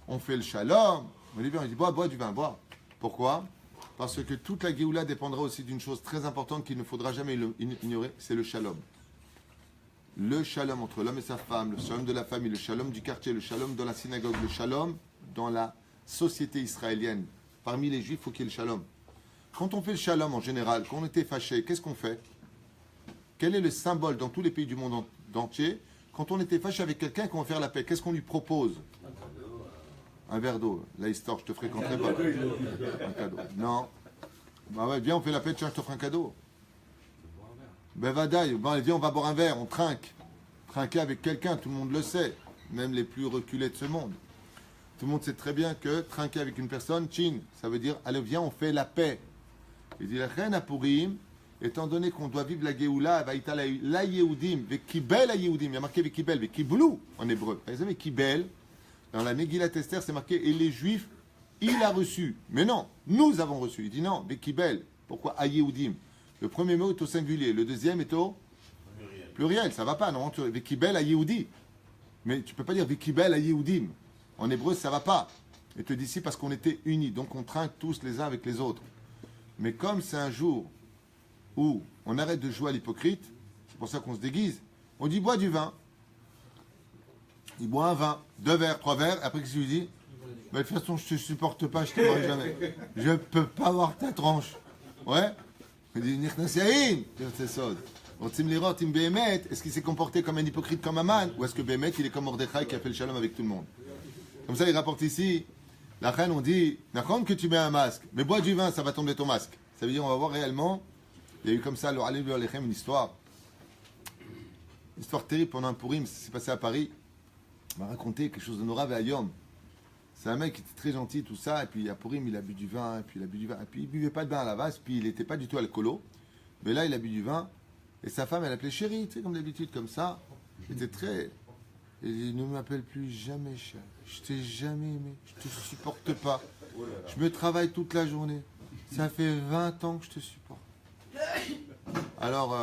on fait le shalom. On dit, bois du vin, bois. Pourquoi? Parce que toute la Géoula dépendra aussi d'une chose très importante qu'il ne faudra jamais ignorer, c'est le shalom. Le shalom entre l'homme et sa femme, le shalom de la famille, le shalom du quartier, le shalom dans la synagogue, le shalom dans la société israélienne. Parmi les juifs, il faut qu'il y ait le shalom. Quand on fait le shalom en général, quand on était fâché, qu'est-ce qu'on fait? Quel est le symbole dans tous les pays du monde entier? Quand on était fâché avec quelqu'un, qu'on va faire la paix, qu'est-ce qu'on lui propose? Un verre d'eau. Là, histoire, je te fréquenterai pas. Un cadeau. Non. Bah ouais, viens, on fait la paix, tiens, je t'offre un cadeau. Ben vadaï, bon, allez, viens, on va boire un verre, on trinque. Trinquer avec quelqu'un, tout le monde le sait. Même les plus reculés de ce monde. Tout le monde sait très bien que trinquer avec une personne, chin, ça veut dire, allez, viens, on fait la paix. Il dit, la reine à Purim, étant donné qu'on doit vivre la Géoula, la Yehudim, Vekibel la Yehudim, il y a marqué Vekibel, Vekiblou en hébreu. Vous savez, Kibel, dans la Megillat Esther, c'est marqué, et les Juifs, il a reçu. Mais non, nous avons reçu. Il dit non, Vekibel. Pourquoi à Yehudim? Le premier mot est au singulier, le deuxième est au pluriel. Ça va pas, non? Vekibel à Yehudi. Mais tu peux pas dire Vekibel à Yehudim. En hébreu, ça va pas. Et te dis si parce qu'on était unis, donc on trinque tous les uns avec les autres. Mais comme c'est un jour où on arrête de jouer à l'hypocrite, c'est pour ça qu'on se déguise, on dit bois du vin. Il boit un vin, 2 verres, 3 verres, après qu'est-ce qu'il lui dit? De toute façon, je te supporte pas, je te boirai jamais. Je peux pas voir ta tranche. Ouais? Il dit Nichnasaïn, c'est ça. Est-ce qu'il s'est comporté comme un hypocrite comme Aman? Ou est-ce que Bémet, il est comme Mordechai qui a fait le shalom avec tout le monde? Comme ça, il rapporte ici, la reine, on dit, d'accord que tu mets un masque, mais bois du vin, ça va tomber ton masque. Ça veut dire, on va voir réellement, il y a eu comme ça, le Alim Alechem, une histoire terrible pendant un Purim, ça s'est passé à Paris. On m'a raconté quelque chose de Norav et Ayom. C'est un mec qui était très gentil, tout ça, et puis à Purim, il a bu du vin, et puis il a bu du vin, et puis il buvait pas de vin à la vase, puis il n'était pas du tout alcoolo, mais là, il a bu du vin, et sa femme, elle appelait chérie, tu sais, comme d'habitude, comme ça. Il était très... Et il dit, ne m'appelle plus jamais chérie, je t'ai jamais aimé, je te supporte pas, je me travaille toute la journée, ça fait 20 ans que je te supporte. Alors,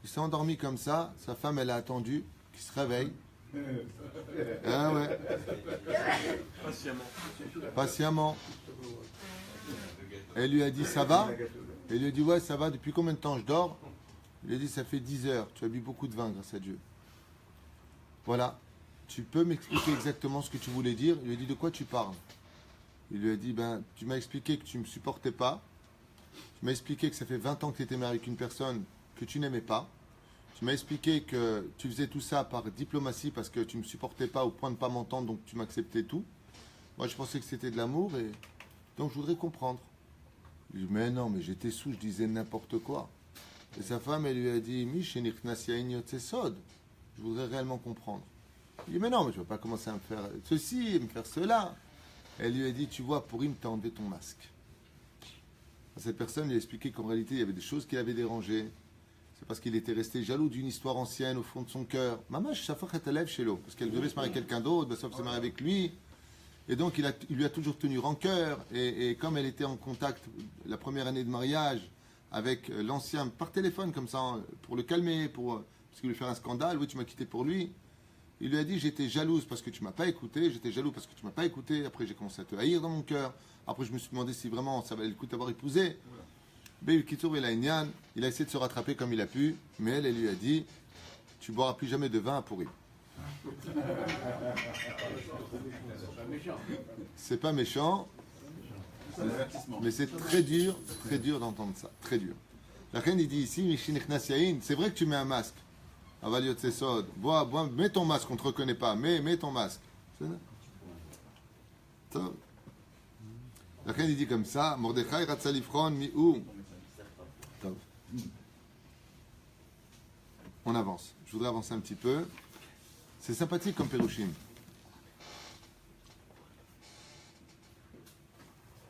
il s'est endormi comme ça, sa femme, elle a attendu qu'il se réveille. Ah ouais. Patiemment. Elle lui a dit, ça va? Elle lui a dit, ouais, ça va, depuis combien de temps je dors? Il lui a dit, ça fait 10 heures, tu as bu beaucoup de vin grâce à Dieu. Voilà, tu peux m'expliquer exactement ce que tu voulais dire? Il lui a dit, de quoi tu parles? Il lui a dit, ben, tu m'as expliqué que tu ne me supportais pas, tu m'as expliqué que ça fait 20 ans que tu étais marié avec une personne que tu n'aimais pas, tu m'as expliqué que tu faisais tout ça par diplomatie parce que tu ne me supportais pas au point de ne pas m'entendre, donc tu m'acceptais tout. Moi, je pensais que c'était de l'amour et donc je voudrais comprendre. Il dit, mais non, mais j'étais sous, je disais n'importe quoi. Et sa femme, elle lui a dit, Sod, je voudrais réellement comprendre. Il dit, mais non, mais tu ne vas pas commencer à me faire ceci, me faire cela. Elle lui a dit, tu vois, Purim, t'as enlevé ton masque. Cette personne lui a expliqué qu'en réalité, il y avait des choses qui l'avaient dérangé. C'est parce qu'il était resté jaloux d'une histoire ancienne au fond de son cœur. Maman, chaque fois qu'elle lève chez l'eau, parce qu'elle devait se marier avec quelqu'un d'autre, sauf se marier avec lui. Et donc, il lui a toujours tenu rancœur. Et comme elle était en contact la première année de mariage avec l'ancien, par téléphone comme ça, pour le calmer, parce qu'il voulait faire un scandale, oui, tu m'as quitté pour lui. Il lui a dit, j'étais jalouse parce que tu ne m'as pas écouté, j'étais jaloux parce que tu ne m'as pas écouté. Après, j'ai commencé à te haïr dans mon cœur. Après, je me suis demandé si vraiment ça valait le coup d'avoir épousé. Beil Kitour el Aïnian, il a essayé de se rattraper comme il a pu, mais elle lui a dit, tu boiras plus jamais de vin à Purim. C'est pas méchant, mais c'est très dur d'entendre ça, très dur. La reine, il dit ici, c'est vrai que tu mets un masque. Avaliot Sesod, bois, mets ton masque, on ne te reconnaît pas, mets ton masque. La reine, il dit comme ça, Mordechai Ratzalifron mi'ou. On avance. Je voudrais avancer un petit peu. C'est sympathique comme Pérouchim.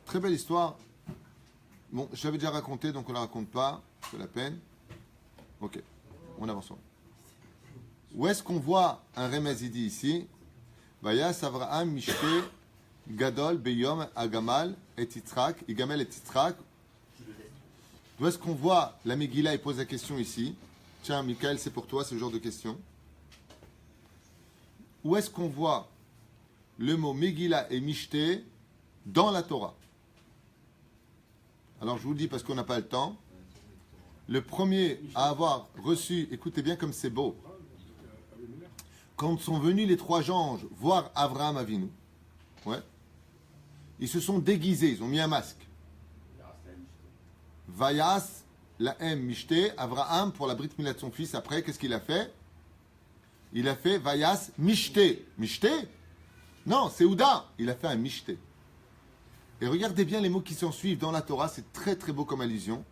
Très belle histoire. Bon, je l'avais déjà raconté, donc on ne la raconte pas. C'est la peine. Ok, on avance. Où est-ce qu'on voit un Remezidi ici? Vayas Avraham Mishte Gadol Beyom Agamal et Titrak, Igamel et Titrak. D'où est-ce qu'on voit la Megillah? Il pose la question ici. Tiens, Michael, c'est pour toi ce genre de question. Où est-ce qu'on voit le mot Megillah et Mishte dans la Torah? Alors je vous le dis parce qu'on n'a pas le temps. Le premier à avoir reçu, écoutez bien comme c'est beau, quand sont venus les 3 anges voir Avraham Avinu, ouais, ils se sont déguisés, ils ont mis un masque. Vayas, la M, Mishte, Avraham, pour la Brit Mila de son fils, après, qu'est-ce qu'il a fait? Il a fait Vayas, Mishte. Mishte? Non, c'est Ouda. Il a fait un Mishte. Et regardez bien les mots qui s'en suivent dans la Torah, c'est très très beau comme allusion.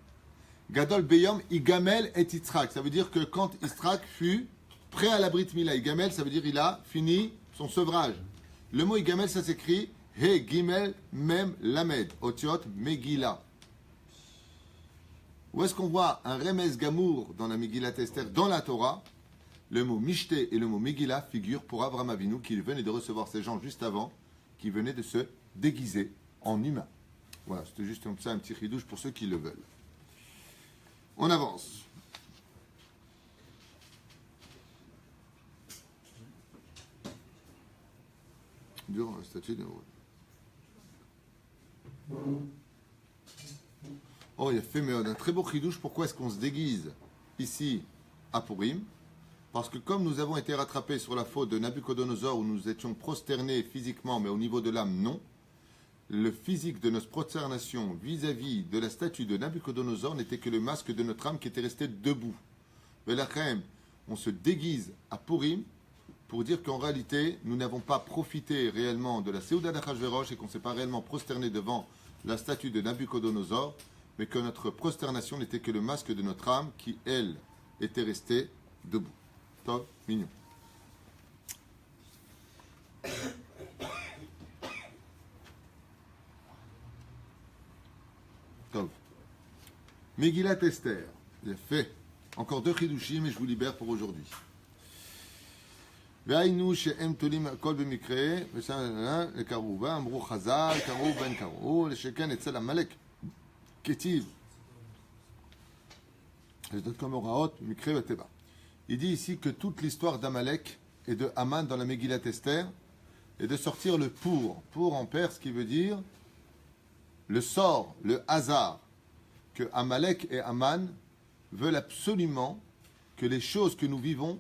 Gadol Beyom, Igamel et Yitzhak. Ça veut dire que quand Yitzhak fut prêt à la Brit Mila, Igamel, ça veut dire il a fini son sevrage. Le mot Igamel, ça s'écrit He Gimel Mem Lamed, Otiot Megillah. Où est-ce qu'on voit un Remez Gamour dans la Megillat Esther, dans la Torah? Le mot Mishte et le mot Megillah figurent pour Avraham Avinu, qui venait de recevoir ces gens juste avant, qui venaient de se déguiser en humain. Voilà, c'était juste comme ça un petit ridouche pour ceux qui le veulent. On avance. Durant la statue de... Oh, il a fait un très beau chidouche. Pourquoi est-ce qu'on se déguise ici à Purim? Parce que comme nous avons été rattrapés sur la faute de Nabucodonosor, où nous étions prosternés physiquement, mais au niveau de l'âme, non, le physique de notre prosternation vis-à-vis de la statue de Nabucodonosor n'était que le masque de notre âme qui était resté debout. Velachem, on se déguise à Purim pour dire qu'en réalité, nous n'avons pas profité réellement de la Seuda d'Achashverosh et qu'on ne s'est pas réellement prosterné devant la statue de Nabucodonosor, mais que notre prosternation n'était que le masque de notre âme qui, elle, était restée debout. Top, mignon. Tov. Megillat Esther. J'ai fait. Encore 2 chidushim et je vous libère pour aujourd'hui. והיינו שהם תולים הכל במקרה, לקראו בה, אמרו חז"ל, קראו בן קראו, לשכן אצל עמלק, כתיב. Je donne comme oraot, מקרה וטבע. Il dit ici que toute l'histoire d'Amalek et de Haman dans la Megillat Esther est de sortir le pour en perse qui veut dire le sort, le hasard, que Amalek et Haman veulent absolument que les choses que nous vivons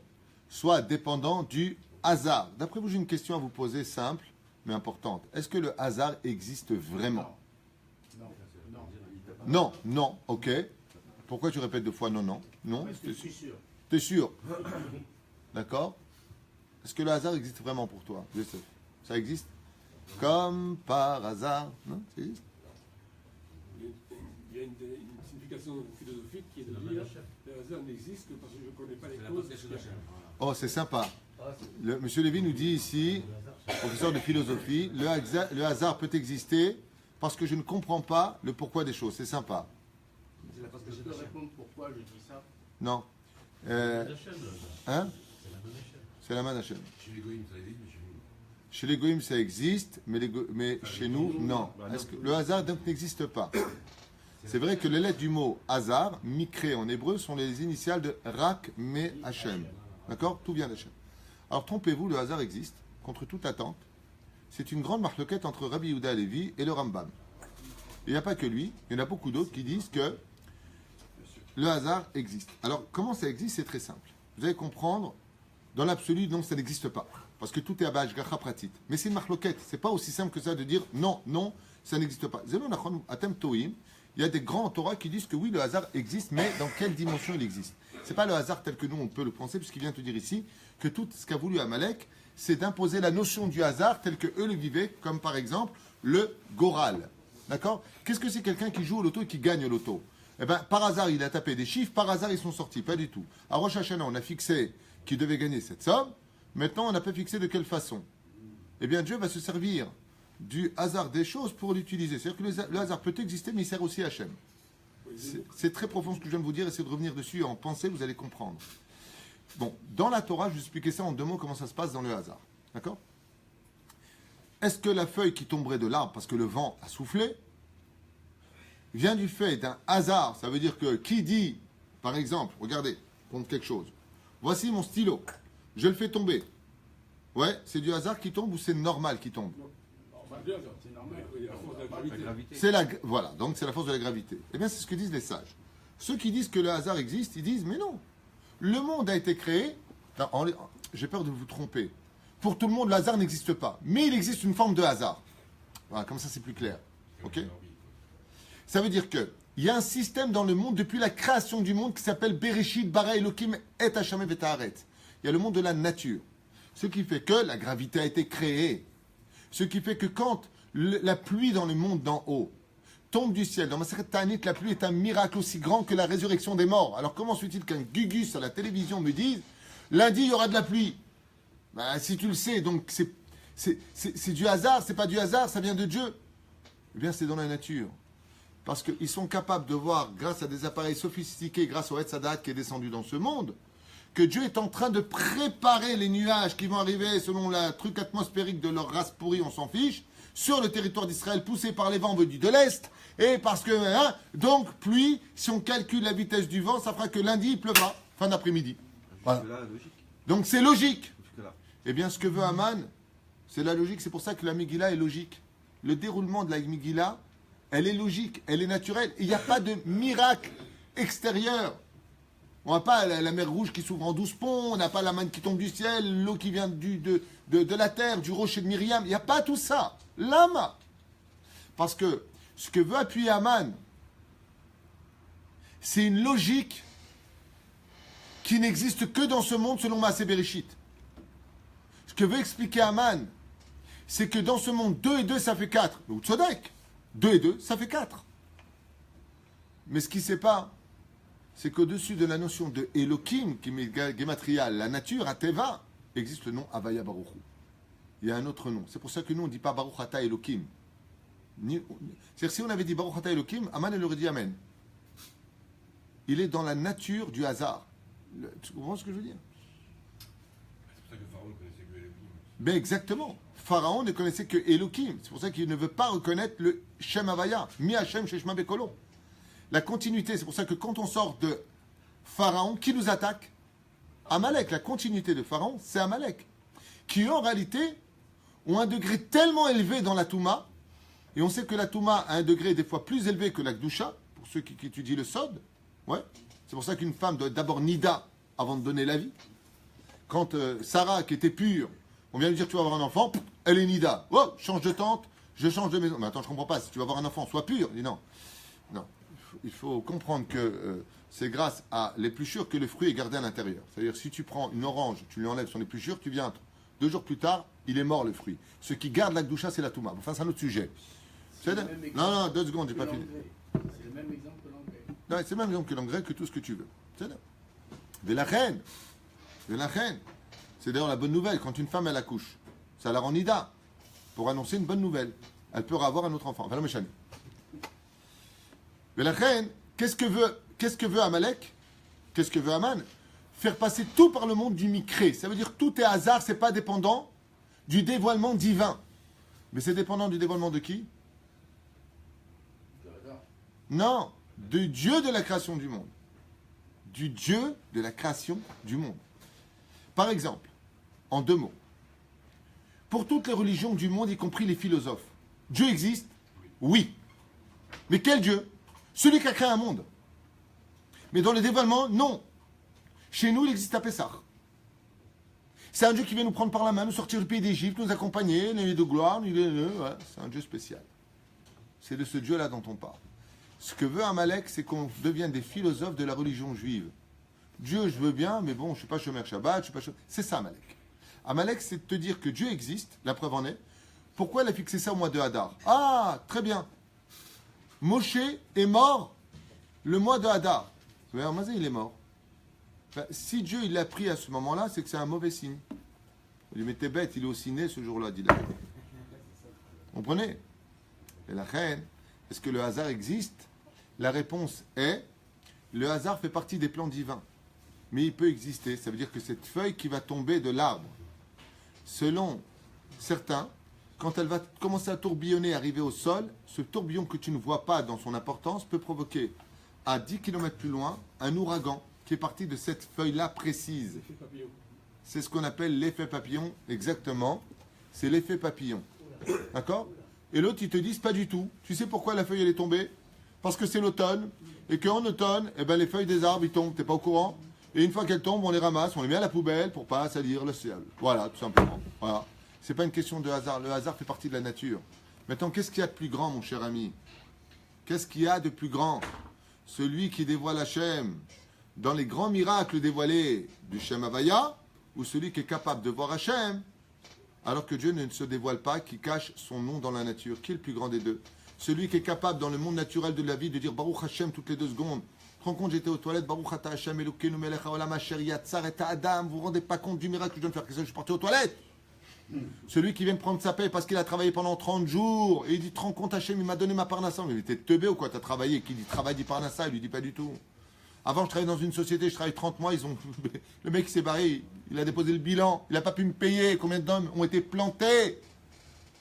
soient dépendantes du hasard. D'après vous, j'ai une question à vous poser simple mais importante. Est-ce que le hasard existe vraiment? Non, non, ok. Pourquoi tu répètes 2 fois non, non? Non, Je suis sûr. t'es sûr? D'accord? Est-ce que le hasard existe vraiment pour toi, Youssef? Ça existe? Comme par hasard? Non, ça existe? Il y a une signification philosophique qui est de dire que le hasard n'existe que parce que je ne connais pas les causes. Oh, c'est sympa. Monsieur Lévy nous dit ici, professeur de philosophie, le hasard peut exister parce que je ne comprends pas le pourquoi des choses. C'est sympa. Je peux répondre pourquoi je dis ça? Non. Hein? C'est la main d'Hachem. Chez les goïms, ça existe, mais chez nous, non. Est-ce que le hasard donc n'existe pas? C'est vrai que les lettres du mot hasard, mikré en hébreu, sont les initiales de Rak Me Hachem. D'accord? Tout vient d'Hachem. Alors trompez-vous, le hasard existe, contre toute attente. C'est une grande marloquette entre Rabbi Yehuda Halevi et le Rambam. Il n'y a pas que lui, il y en a beaucoup d'autres qui disent que le hasard existe. Alors comment ça existe? C'est très simple. Vous allez comprendre, dans l'absolu, non, ça n'existe pas. Parce que tout est à base gacha pratit. Mais c'est une marloquette. C'est pas aussi simple que ça de dire non, non, ça n'existe pas. Il y a des grands en Torah qui disent que oui, le hasard existe, mais dans quelle dimension il existe? C'est pas le hasard tel que nous on peut le penser, puisqu'il vient te dire ici que tout ce qu'a voulu Amalek, c'est d'imposer la notion du hasard tel que eux le vivaient, comme par exemple le goral. D'accord? Qu'est-ce que c'est quelqu'un qui joue au loto et qui gagne au loto? Eh bien, par hasard, il a tapé des chiffres, par hasard, ils sont sortis. Pas du tout. À Rosh Hashanah, on a fixé qu'il devait gagner cette somme. Maintenant, on n'a pas fixé de quelle façon. Eh bien, Dieu va se servir du hasard des choses pour l'utiliser. C'est-à-dire que le hasard peut exister, mais il sert aussi à Hachem. C'est très profond ce que je viens de vous dire. Essayez de revenir dessus en pensée, vous allez comprendre. Bon, dans la Torah, je vais expliquer ça en 2 mots, comment ça se passe dans le hasard. D'accord? Est-ce que la feuille qui tomberait de l'arbre parce que le vent a soufflé vient du fait d'un hasard? Ça veut dire que qui dit, par exemple, regardez, contre quelque chose. Voici mon stylo. Je le fais tomber. Ouais, c'est du hasard qui tombe ou c'est normal qui tombe? C'est normal, il y a la force de la gravité. Voilà, donc c'est la force de la gravité. Eh bien, c'est ce que disent les sages. Ceux qui disent que le hasard existe, ils disent, mais non. Le monde a été créé, j'ai peur de vous tromper. Pour tout le monde, le hasard n'existe pas. Mais il existe une forme de hasard. Voilà, comme ça c'est plus clair. Ok? Ça veut dire qu'il y a un système dans le monde depuis la création du monde qui s'appelle Bereshit, Bara Elohim, Et Hashem et Ta'aret. Il y a le monde de la nature. Ce qui fait que la gravité a été créée. Ce qui fait que quand la pluie dans le monde d'en haut tombe du ciel, dans Masechet Ta'anit, la pluie est un miracle aussi grand que la résurrection des morts. Alors comment se fait-il qu'un Gugus à la télévision me dise lundi il y aura de la pluie? Ben, si tu le sais, donc c'est du hasard, c'est pas du hasard, ça vient de Dieu. Eh bien c'est dans la nature. Parce qu'ils sont capables de voir, grâce à des appareils sophistiqués, grâce au Etz Hadat qui est descendu dans ce monde, que Dieu est en train de préparer les nuages qui vont arriver selon la truc atmosphérique de leur race pourrie, on s'en fiche, sur le territoire d'Israël, poussés par les vents venus de l'Est, et parce que, donc, pluie, si on calcule la vitesse du vent, ça fera que lundi, il pleuvra, fin d'après-midi. Voilà. Donc c'est logique. Eh bien, ce que veut Haman, c'est la logique, c'est pour ça que la Megillah est logique. Le déroulement de la Megillah, elle est logique, elle est naturelle. Il n'y a pas de miracle extérieur. On n'a pas la mer Rouge qui s'ouvre en 12 ponts, on n'a pas la manne qui tombe du ciel, l'eau qui vient de la terre, du rocher de Myriam. Il n'y a pas tout ça. Lama. Parce que ce que veut appuyer Haman, c'est une logique qui n'existe que dans ce monde selon Maaseh Bereshit. Ce que veut expliquer Haman, c'est que dans ce monde, 2 et 2, ça fait 4. Ou Tzodek. 2 et 2, ça fait 4. Mais ce qu'il ne sait pas, c'est qu'au-dessus de la notion de Elohim, qui est Gematria, la nature, Ateva, existe le nom Havaya Baruch Hu. Il y a un autre nom. C'est pour ça que nous, on ne dit pas Baruch Ata Elohim. C'est-à-dire, si on avait dit Baruch Ata Elokim, Aman, elle aurait dit Amen. Il est dans la nature du hasard. Tu comprends ce que je veux dire? C'est pour ça que Pharaon ne connaissait que Elohim. Ben exactement. Pharaon ne connaissait que Elohim. C'est pour ça qu'il ne veut pas reconnaître le Shem Havaya. Mi Hashem Sheshma Bekolo. La continuité, c'est pour ça que quand on sort de Pharaon, qui nous attaque? Amalek. La continuité de Pharaon, c'est Amalek. Qui en réalité ont un degré tellement élevé dans la Touma, et on sait que la Touma a un degré des fois plus élevé que la Gdusha, pour ceux qui étudient le Sod. Ouais. C'est pour ça qu'une femme doit être d'abord Nida avant de donner la vie. Quand Sarah, qui était pure, on vient lui dire tu vas avoir un enfant, elle est Nida. Oh, change de tante, je change de maison. Mais attends, je comprends pas, si tu vas avoir un enfant, sois pur. Il dit non. Non. Il faut comprendre que c'est grâce à l'épluchure que le fruit est gardé à l'intérieur. C'est-à-dire, si tu prends une orange, tu lui enlèves son épluchure, tu viens 2 jours plus tard, il est mort le fruit. Ce qui garde la Gdusha, c'est la Touma. Enfin, c'est un autre sujet. Non, 2 secondes, j'ai pas fini. C'est le même exemple que l'anglais. Non, c'est le même exemple que l'engrais, que tout ce que tu veux. C'est là. De la reine. C'est d'ailleurs la bonne nouvelle. Quand une femme, elle accouche, ça la rend Nida pour annoncer une bonne nouvelle. Elle peut avoir un autre enfant. Enfin, le méchant. De la reine, qu'est-ce que veut Amalek? Qu'est-ce que veut Aman? Faire passer tout par le monde du micré. Ça veut dire tout est hasard, c'est pas dépendant du dévoilement divin. Mais c'est dépendant du dévoilement de qui? Non, du Dieu de la création du monde. Du Dieu de la création du monde. Par exemple, en 2 mots, pour toutes les religions du monde, y compris les philosophes, Dieu existe? Oui. Mais quel Dieu? Celui qui a créé un monde. Mais dans le dévoilement, non. Chez nous, il existe à Pessah. C'est un Dieu qui vient nous prendre par la main, nous sortir du pays d'Égypte, nous accompagner, les de gloire, ouais, c'est un Dieu spécial. C'est de ce Dieu-là dont on parle. Ce que veut Amalek, c'est qu'on devienne des philosophes de la religion juive. Dieu, je veux bien, mais bon, je ne suis pas chômeur Shabbat, je suis pas chômeur. C'est ça, Amalek. Amalek, c'est de te dire que Dieu existe, la preuve en est. Pourquoi elle a fixé ça au mois de Hadar? Ah, très bien. Moshe est mort le mois de Hadar. Vous voyez, Mazé, il est mort. Enfin, si Dieu il l'a pris à ce moment-là, c'est que c'est un mauvais signe. Il dit, mais t'es bête, il est au ciné ce jour-là, dit la reine. Vous comprenez? Et la reine, est-ce que le hasard existe? La réponse est, le hasard fait partie des plans divins. Mais il peut exister. Ça veut dire que cette feuille qui va tomber de l'arbre, selon certains, quand elle va commencer à tourbillonner, arriver au sol, ce tourbillon que tu ne vois pas dans son importance peut provoquer à 10 km plus loin un ouragan qui est parti de cette feuille-là précise. C'est ce qu'on appelle l'effet papillon, exactement. C'est l'effet papillon. D'accord? Et l'autre, ils te disent pas du tout. Tu sais pourquoi la feuille elle est tombée? Parce que c'est l'automne. Et qu'en automne, eh ben, les feuilles des arbres, ils tombent. T'es pas au courant? Et une fois qu'elles tombent, on les ramasse, on les met à la poubelle pour pas salir le ciel. Voilà, tout simplement. Voilà. C'est pas une question de hasard. Le hasard fait partie de la nature. Maintenant, qu'est-ce qu'il y a de plus grand, mon cher ami? Qu'est-ce qu'il y a de plus grand? Celui qui dévoile Hachem dans les grands miracles dévoilés du Shem Havaya, ou celui qui est capable de voir Hachem alors que Dieu ne se dévoile pas, qui cache son nom dans la nature? Qui est le plus grand des deux? Celui qui est capable dans le monde naturel de la vie de dire Baruch Hashem toutes les 2 secondes. Tu te rends compte, j'étais aux toilettes, Baruch Ata Hashem Elokeinu melech haolam asher yatzar et Adam. Vous vous rendez pas compte du miracle que je viens de faire? Qu'est-ce que je suis parti aux toilettes? Celui qui vient de prendre sa paix parce qu'il a travaillé pendant 30 jours et il dit, te rends compte, Hachem, il m'a donné ma parnassa. Mais t'es teubé ou quoi? T'as travaillé? Qui dit travail dit parnassa? Il lui dit pas du tout. Avant, je travaillais dans une société, je travaillais 30 mois, le mec s'est barré, il a déposé le bilan, il n'a pas pu me payer. Combien d'hommes ont été plantés?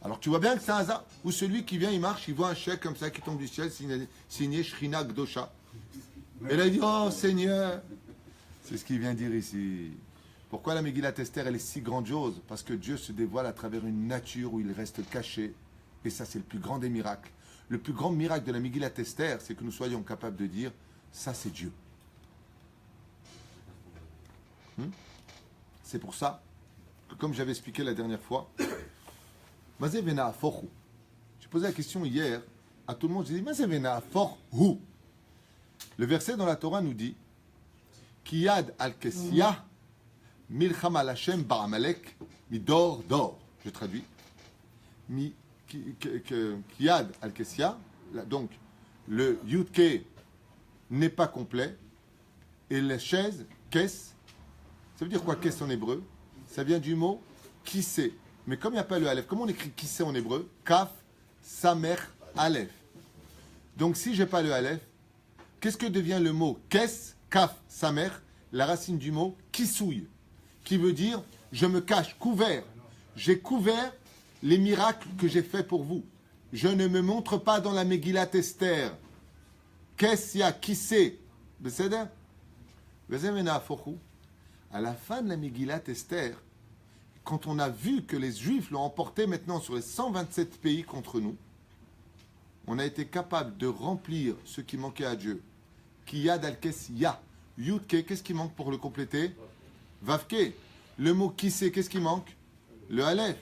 Alors tu vois bien que c'est un hasard. Ou celui qui vient, il marche, il voit un chèque comme ça qui tombe du ciel, signé Shrina Gdosha. Et là, il dit, oh Seigneur, c'est ce qu'il vient dire ici. Pourquoi la Megillat Esther, elle est si grandiose? Parce que Dieu se dévoile à travers une nature où il reste caché. Et ça, c'est le plus grand des miracles. Le plus grand miracle de la Megillat Esther, c'est que nous soyons capables de dire, ça c'est Dieu. C'est pour ça que, comme j'avais expliqué la dernière fois, Mazé Vena Forhu. J'ai posé la question hier à tout le monde, j'ai dit, Mazé Vena Forhu. Le verset dans la Torah nous dit, Kiyad al-Kessia, Milcham al-Hashem ba'amalek, midor dor. Je traduis. Kiyad al-Kessia, donc le Yudke n'est pas complet, et la chaise, Kes, ça veut dire quoi, Kes en hébreu? Ça vient du mot qui sait. Mais comme il n'y a pas le Aleph, comment on écrit qui sait en hébreu? Kaf, Samer, Aleph. Donc si j'ai pas le Aleph, qu'est-ce que devient le mot Kes, Kaf, Samer, la racine du mot Kisouille, qui veut dire je me cache, couvert. J'ai couvert les miracles que j'ai faits pour vous. Je ne me montre pas dans la Megillat Esther. Qu'est-ce qu'il y a? Qui c'est? À la fin de la Megillat Esther, quand on a vu que les Juifs l'ont emporté maintenant sur les 127 pays contre nous, on a été capable de remplir ce qui manquait à Dieu. Kiyad al-Kes Ya. Yudke, qu'est-ce qui manque pour le compléter? Vavke. Le mot qui c'est, qu'est-ce qui manque? Le Aleph.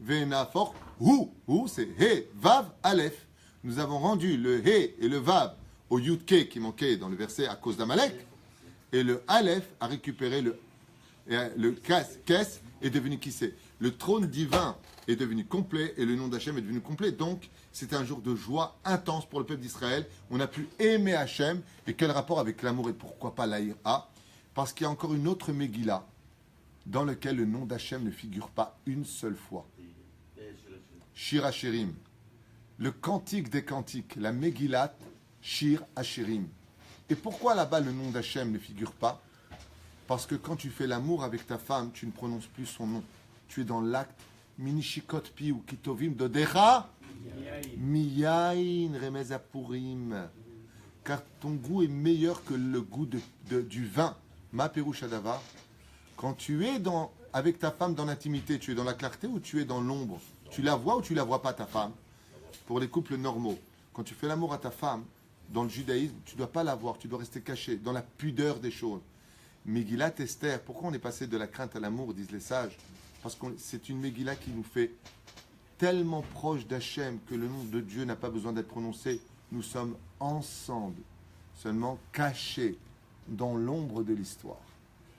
Venafor. Hu, c'est He, Vav, Aleph. Nous avons rendu le He et le Vav au Yudke qui manquait dans le verset à cause d'Amalek. Et le Aleph a récupéré le Kes est devenu qui c'est. Le trône divin est devenu complet et le nom d'Hachem est devenu complet. Donc, c'était un jour de joie intense pour le peuple d'Israël. On a pu aimer Hachem. Et quel rapport avec l'amour et pourquoi pas l'Aïra? Parce qu'il y a encore une autre Megillah dans laquelle le nom d'Hachem ne figure pas une seule fois. Shir Hashirim. Le cantique des cantiques, la Megillat Shir Hashirim. Et pourquoi là-bas le nom d'Hachem ne figure pas? Parce que quand tu fais l'amour avec ta femme, tu ne prononces plus son nom. Tu es dans l'acte Minishikot pi ou kitovim dodecha miyain remez apurim. Car ton goût est meilleur que le goût du vin. Ma perushadava. Quand tu es avec ta femme dans l'intimité, tu es dans la clarté ou tu es dans l'ombre? Tu la vois ou tu la vois pas, ta femme? Pour les couples normaux, quand tu fais l'amour à ta femme, dans le judaïsme, tu ne dois pas la voir, tu dois rester caché, dans la pudeur des choses. Megillat Esther, pourquoi on est passé de la crainte à l'amour, disent les sages? Parce que c'est une Megillah qui nous fait tellement proche d'Hachem que le nom de Dieu n'a pas besoin d'être prononcé. Nous sommes ensemble, seulement cachés dans l'ombre de l'histoire.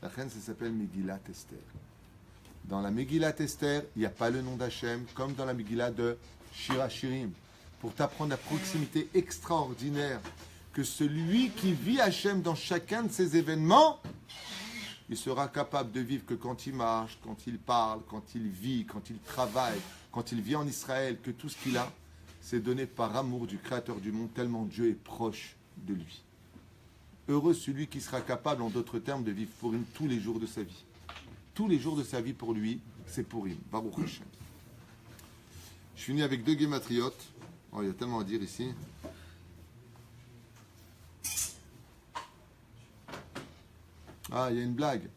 La reine, ça s'appelle Megillat Esther. Dans la Megillat Esther, il n'y a pas le nom d'Hachem, comme dans la Megillah de Shir Hashirim. Pour t'apprendre la proximité extraordinaire que celui qui vit Hachem dans chacun de ces événements, il sera capable de vivre que quand il marche, quand il parle, quand il vit, quand il travaille, quand il vit en Israël, que tout ce qu'il a, c'est donné par amour du Créateur du monde, tellement Dieu est proche de lui. Heureux celui qui sera capable, en d'autres termes, de vivre Purim tous les jours de sa vie. Tous les jours de sa vie pour lui, c'est Purim. Baruch Hashem. Je finis avec deux guématriotes. Oh, il y a tellement à dire ici. Ah, il y a une blague.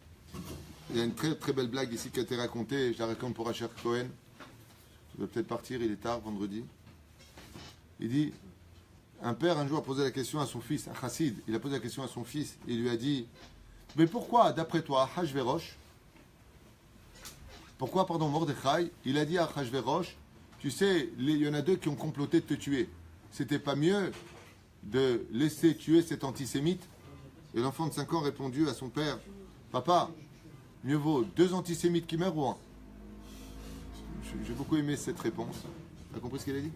Il y a une très très belle blague ici qui a été racontée. Je la raconte pour Asher Cohen. Je vais peut-être partir, il est tard, vendredi. Il dit, un père un jour a posé la question à son fils, un chassid, il a posé la question à son fils, et il lui a dit, mais pourquoi, d'après toi, Hachvérosh, Mordechai, il a dit à Hachvérosh, tu sais, il y en a deux qui ont comploté de te tuer. C'était pas mieux de laisser tuer cet antisémite? Et l'enfant de 5 ans a répondu à son père, papa, mieux vaut 2 antisémites qui meurent ou un? J'ai beaucoup aimé cette réponse. Tu as compris ce qu'elle a dit?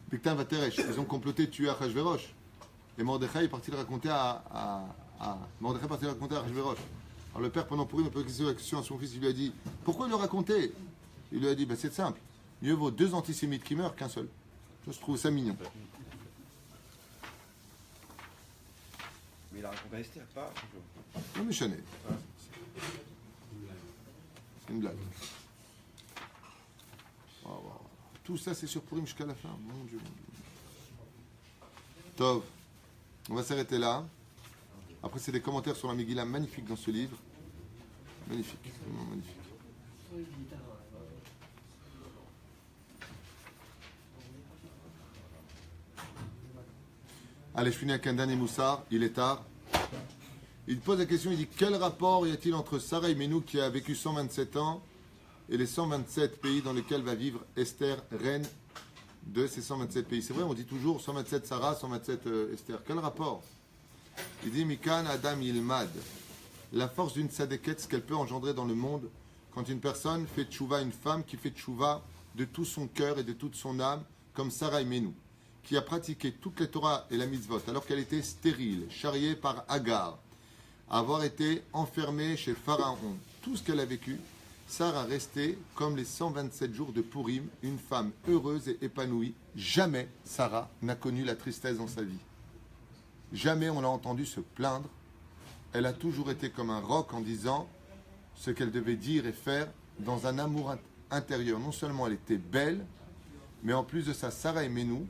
Biktan Vateresh, ils ont comploté de tuer Achashverosh. Et Mordechai est parti le raconter Mordechai est parti le raconter à Achashverosh. Alors le père, pendant Purim, a posé la question à son fils, il lui a dit, pourquoi le raconter? Il lui a dit, c'est simple, mieux vaut 2 antisémites qui meurent qu'un seul. Je trouve ça mignon. Mais il a raconté à Esther, pas. Non mais Chanel. C'est une blague. Oh, wow. Tout ça c'est sur Purim jusqu'à la fin. Mon Dieu. Tov. On va s'arrêter là. Après c'est des commentaires sur la Megillah magnifiques dans ce livre. Magnifique. Vraiment magnifique. Allez, je finis avec un dernier moussard, il est tard. Il pose la question, il dit, quel rapport y a-t-il entre Sarah Imenou qui a vécu 127 ans et les 127 pays dans lesquels va vivre Esther, reine de ces 127 pays? C'est vrai, on dit toujours 127 Sarah, 127 Esther. Quel rapport? Il dit, Mikan Adam Yilmad. La force d'une tzadéket, ce qu'elle peut engendrer dans le monde, quand une personne fait tchouva, une femme qui fait tchouva de tout son cœur et de toute son âme, comme Sarah Imenou, qui a pratiqué toutes les Torah et la mitzvot, alors qu'elle était stérile, charriée par Agar, avoir été enfermée chez Pharaon, tout ce qu'elle a vécu, Sarah restait comme les 127 jours de Purim, une femme heureuse et épanouie. Jamais Sarah n'a connu la tristesse dans sa vie. Jamais on l'a entendu se plaindre. Elle a toujours été comme un roc en disant ce qu'elle devait dire et faire dans un amour intérieur. Non seulement elle était belle, mais en plus de ça, Sarah et Ménou,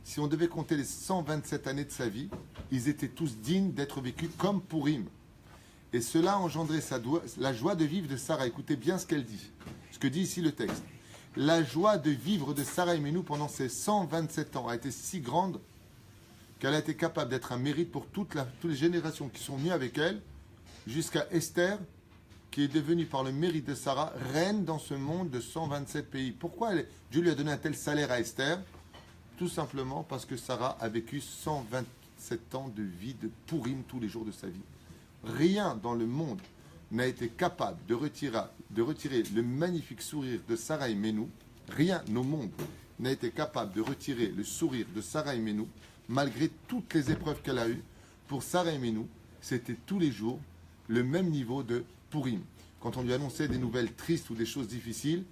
si on devait compter les 127 années de sa vie, ils étaient tous dignes d'être vécus comme Purim. Et cela a engendré la joie de vivre de Sarah. Écoutez bien ce qu'elle dit, ce que dit ici le texte. La joie de vivre de Sarah et Ménou pendant ces 127 ans a été si grande qu'elle a été capable d'être un mérite pour toutes les générations qui sont venues avec elle, jusqu'à Esther, qui est devenue par le mérite de Sarah, reine dans ce monde de 127 pays. Pourquoi Dieu lui a donné un tel salaire à Esther? Tout simplement parce que Sarah a vécu 127 ans de vie de Purim tous les jours de sa vie. Rien dans le monde n'a été capable de retirer le magnifique sourire de Sarah et Ménou. Rien au monde n'a été capable de retirer le sourire de Sarah et Ménou, malgré toutes les épreuves qu'elle a eues. Pour Sarah et Ménou, c'était tous les jours le même niveau de Purim. Quand on lui annonçait des nouvelles tristes ou des choses difficiles,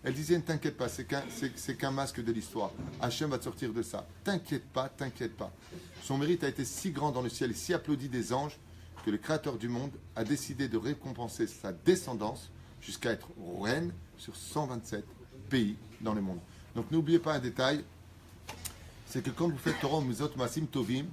elle disait « Ne t'inquiète pas, c'est qu'un masque de l'histoire. Hachem va te sortir de ça. T'inquiète pas, t'inquiète pas. » Son mérite a été si grand dans le ciel et si applaudi des anges que le Créateur du monde a décidé de récompenser sa descendance jusqu'à être reine sur 127 pays dans le monde. Donc n'oubliez pas un détail, c'est que quand vous faites Torah Mizot Masim Tovim,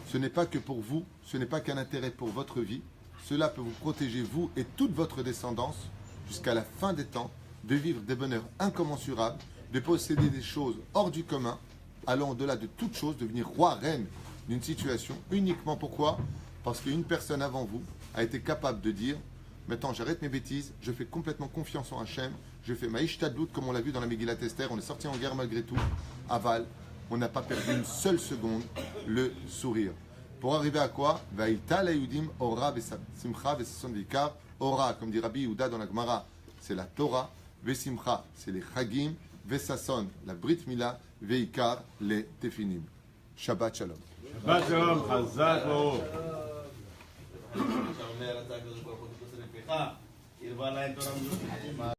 ce n'est pas que pour vous, ce n'est pas qu'un intérêt pour votre vie, cela peut vous protéger, vous et toute votre descendance, jusqu'à la fin des temps, de vivre des bonheurs incommensurables, de posséder des choses hors du commun, allant au-delà de toute chose, devenir roi, reine d'une situation, uniquement pourquoi ? Parce qu'une personne avant vous a été capable de dire « Maintenant, j'arrête mes bêtises, je fais complètement confiance en Hachem, je fais ma ishtadlout comme on l'a vu dans la Megillat Esther, on est sorti en guerre malgré tout, aval, on n'a pas perdu une seule seconde le sourire. » Pour arriver à quoi ? Vaïta la Yudim ora vesimcha vesason vikar. Ora, comme dit Rabbi Yehuda dans la Gemara, c'est la Torah. Vesimcha, c'est les Chagim. Vesason, la Brit Mila. Veikar, les Tefinim. Shabbat Shalom. Shabbat Shalom, Chazak Baruch. שאומר אתה הקדוש ברוך הוא תפוס לפתחה, הרבה להם תורה מזאת.